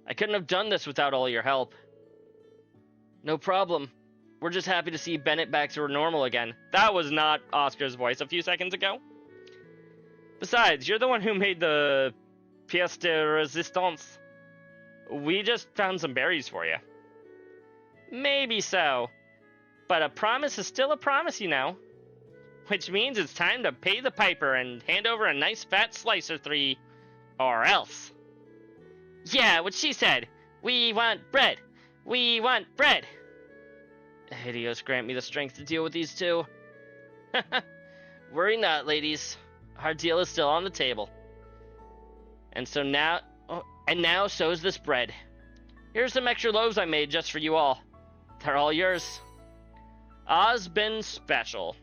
I couldn't have done this without all your help. No problem. We're just happy to see Bennett back to her normal again. That was not Oscar's voice a few seconds ago. Besides, you're the one who made the pièce de résistance. We just found some berries for you. Maybe so. But a promise is still a promise, you know. Which means it's time to pay the piper and hand over a nice fat slice or three. Or else. Yeah, what she said. We want bread. We want bread. Hideous, grant me the strength to deal with these two. Worry not, ladies. Our deal is still on the table. And so now, now so is this bread. Here's some extra loaves I made just for you all. They're all yours. Oz been special.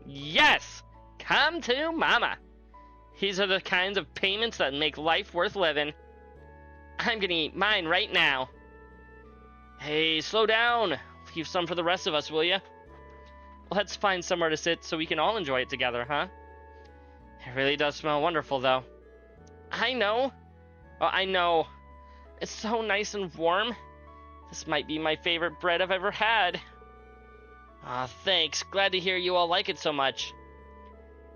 Yes! Come to mama. These are the kinds of payments that make life worth living. I'm gonna eat mine right now. Hey, slow down. Leave some for the rest of us, will ya? Let's find somewhere to sit so we can all enjoy it together, huh? It really does smell wonderful, though. I know. Oh, I know. It's so nice and warm. This might be my favorite bread I've ever had. Aw, thanks. Glad to hear you all like it so much.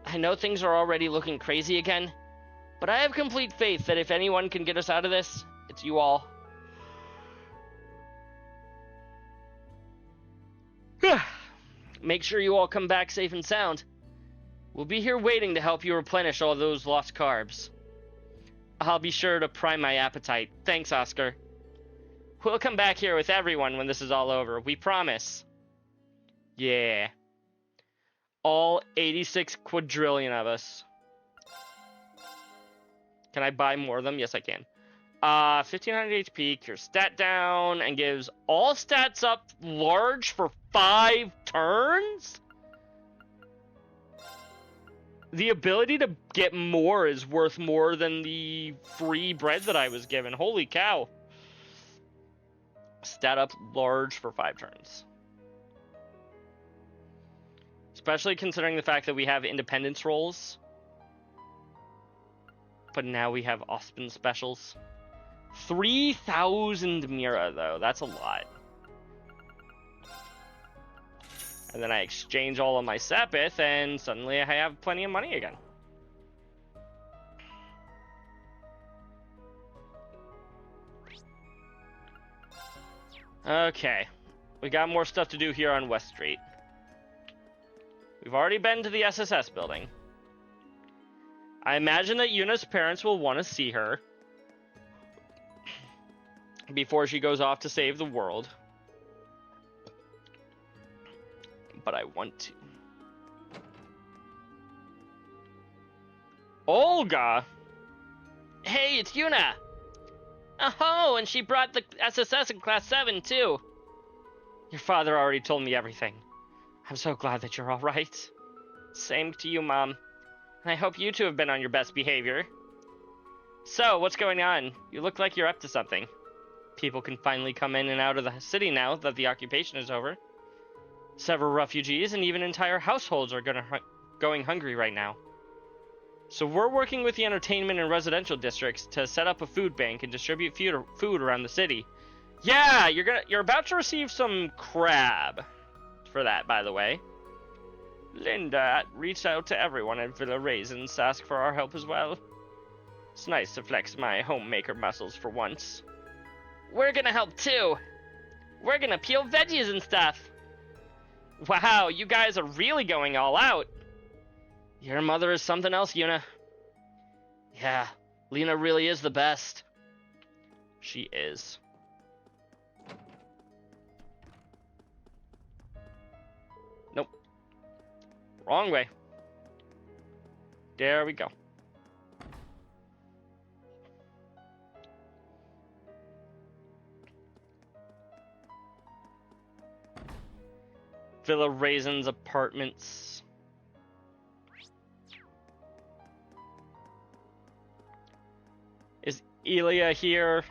I know things are already looking crazy again, but I have complete faith that if anyone can get us out of this, it's you all. Make sure you all come back safe and sound. We'll be here waiting to help you replenish all those lost carbs. I'll be sure to prime my appetite. Thanks, Oscar. We'll come back here with everyone when this is all over. We promise. Yeah. All 86 quadrillion of us. Can I buy more of them? Yes, I can. 1500 HP, cures stat down, and gives all stats up large for 5 turns? The ability to get more is worth more than the free bread that I was given. Holy cow. Stat up large for 5 turns. Especially considering the fact that we have independence rolls. But now we have Ospin specials. 3,000 Mira, though. That's a lot. And then I exchange all of my Sepith, and suddenly I have plenty of money again. Okay. We got more stuff to do here on West Street. We've already been to the SSS building. I imagine that Yuna's parents will want to see her before she goes off to save the world. But I want to. Olga! Hey, it's Yuna! Oh, and she brought the SSS in Class 7, too. Your father already told me everything. I'm so glad that you're alright. Same to you, Mom. And I hope you two have been on your best behavior. So, what's going on? You look like you're up to something. People can finally come in and out of the city now that the occupation is over. Several refugees and even entire households are going hungry right now. So we're working with the entertainment and residential districts to set up a food bank and distribute food around the city. Yeah, you're about to receive some crab for that, by the way. Linda reached out to everyone at Villa Raisins to ask for our help as well. It's nice to flex my homemaker muscles for once. We're gonna help too. We're gonna peel veggies and stuff. Wow, you guys are really going all out. Your mother is something else, Yuna. Yeah, Lena really is the best. She is. Nope. Wrong way. There we go. Villa Raisins Apartments. Is Elia here?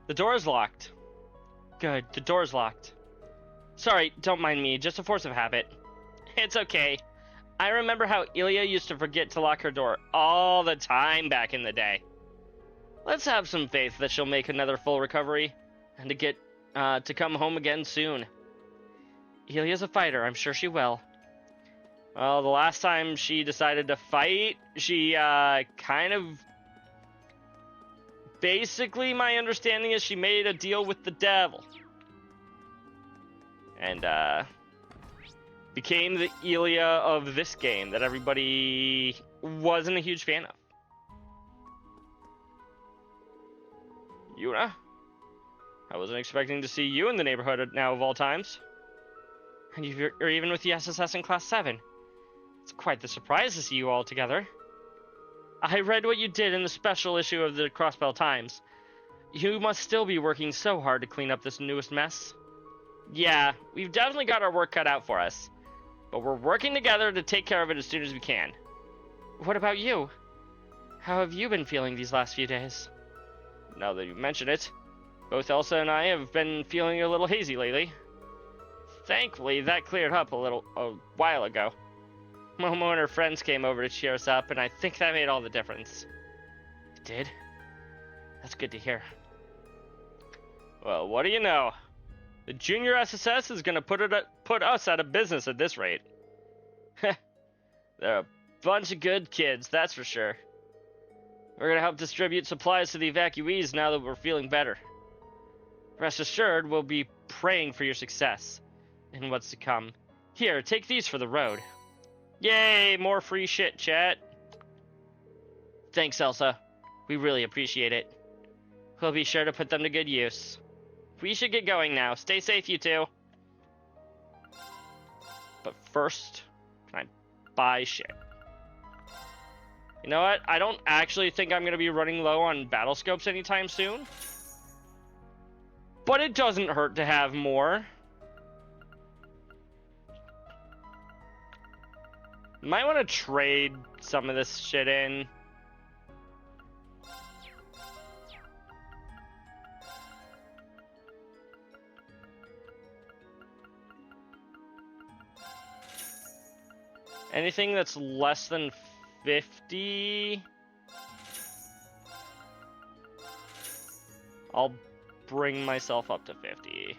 The door's locked. Good, the door's locked. Sorry, don't mind me, just a force of habit. It's okay. I remember how Elia used to forget to lock her door all the time back in the day. Let's have some faith that she'll make another full recovery, and to get to come home again soon. Elia's a fighter, I'm sure she will. Well, the last time she decided to fight, she kind of... Basically, my understanding is she made a deal with the devil. And became the Elia of this game that everybody wasn't a huge fan of. Yuna? I wasn't expecting to see you in the neighborhood now of all times. And you're even with the SSS in Class 7. It's quite the surprise to see you all together. I read what you did in the special issue of the Crossbell Times. You must still be working so hard to clean up this newest mess. Yeah, we've definitely got our work cut out for us. But we're working together to take care of it as soon as we can. What about you? How have you been feeling these last few days? Now that you mention it, both Elsa and I have been feeling a little hazy lately. Thankfully, that cleared up a while ago. Momo and her friends came over to cheer us up, and I think that made all the difference. It did? That's good to hear. Well, what do you know? The junior SSS is gonna put us out of business at this rate. They're a bunch of good kids, that's for sure. We're gonna help distribute supplies to the evacuees now that we're feeling better. Rest assured, we'll be praying for your success in what's to come. Here, take these for the road. Yay, more free shit, chat. Thanks, Elsa. We really appreciate it. We'll be sure to put them to good use. We should get going now. Stay safe, you two. But first, can I buy shit? You know what? I don't actually think I'm going to be running low on battle scopes anytime soon. But it doesn't hurt to have more. Might want to trade some of this shit in. Anything that's less than 50, I'll bring myself up to 50.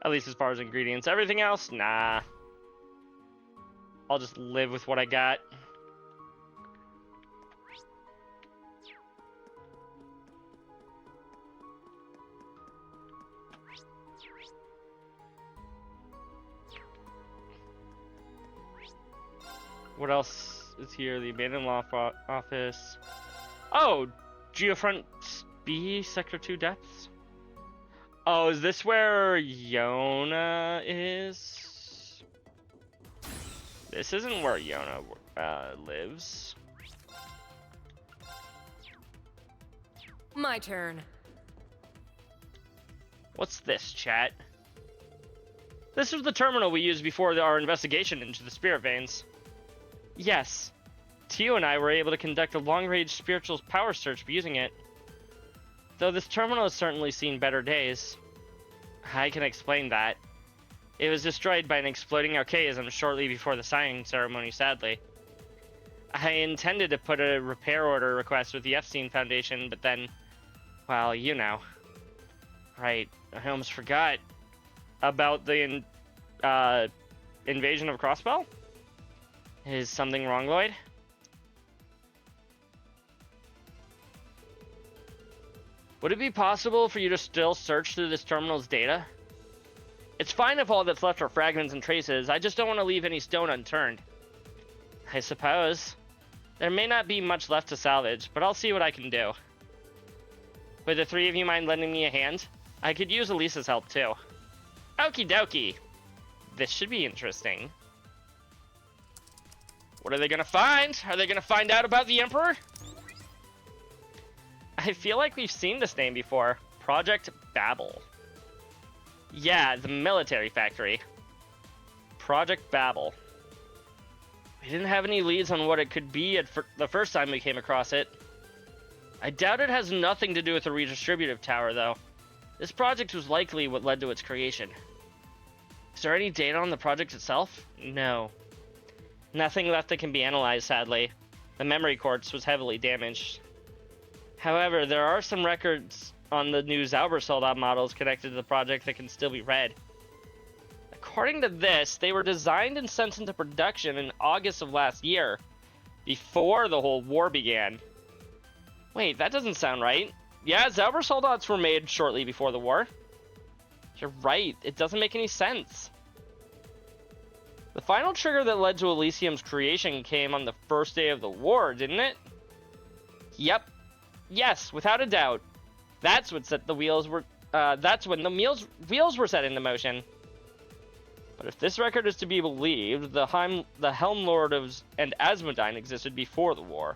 At least as far as ingredients. Everything else, nah. I'll just live with what I got. What else is here? The abandoned law office. Oh, Geofront B, Sector 2 depths. Oh, is this where Yona is? This isn't where Yona lives. My turn. What's this, chat? This was the terminal we used before our investigation into the spirit veins. Yes. Tio and I were able to conduct a long-range spiritual power search using it. Though this terminal has certainly seen better days. I can explain that. It was destroyed by an exploding archaism shortly before the signing ceremony, sadly. I intended to put a repair order request with the Epstein Foundation, but then, well, you know. Right, I almost forgot about the invasion of Crossbell? Is something wrong, Lloyd? Would it be possible for you to still search through this terminal's data? It's fine if all that's left are fragments and traces. I just don't want to leave any stone unturned. I suppose. There may not be much left to salvage, but I'll see what I can do. Would the three of you mind lending me a hand? I could use Elisa's help too. Okie dokie. This should be interesting. What are they gonna find? Are they gonna find out about the Emperor? I feel like we've seen this name before. Project Babel. Yeah, the military factory. Project Babel. We didn't have any leads on what it could be the first time we came across it. I doubt it has nothing to do with the redistributive tower, though. This project was likely what led to its creation. Is there any data on the project itself? No. Nothing left that can be analyzed, sadly. The memory quartz was heavily damaged. However, there are some records on the new Zaubersoldat models connected to the project that can still be read. According to this, they were designed and sent into production in August of last year, before the whole war began. Wait, that doesn't sound right. Yeah, Zaubersoldats were made shortly before the war. You're right, it doesn't make any sense. The final trigger that led to Elysium's creation came on the first day of the war, didn't it? Yep. Yes, without a doubt. That's what set the wheels were. That's when the wheels were set into motion. But if this record is to be believed, the Helm Lord and Asmodyne existed before the war.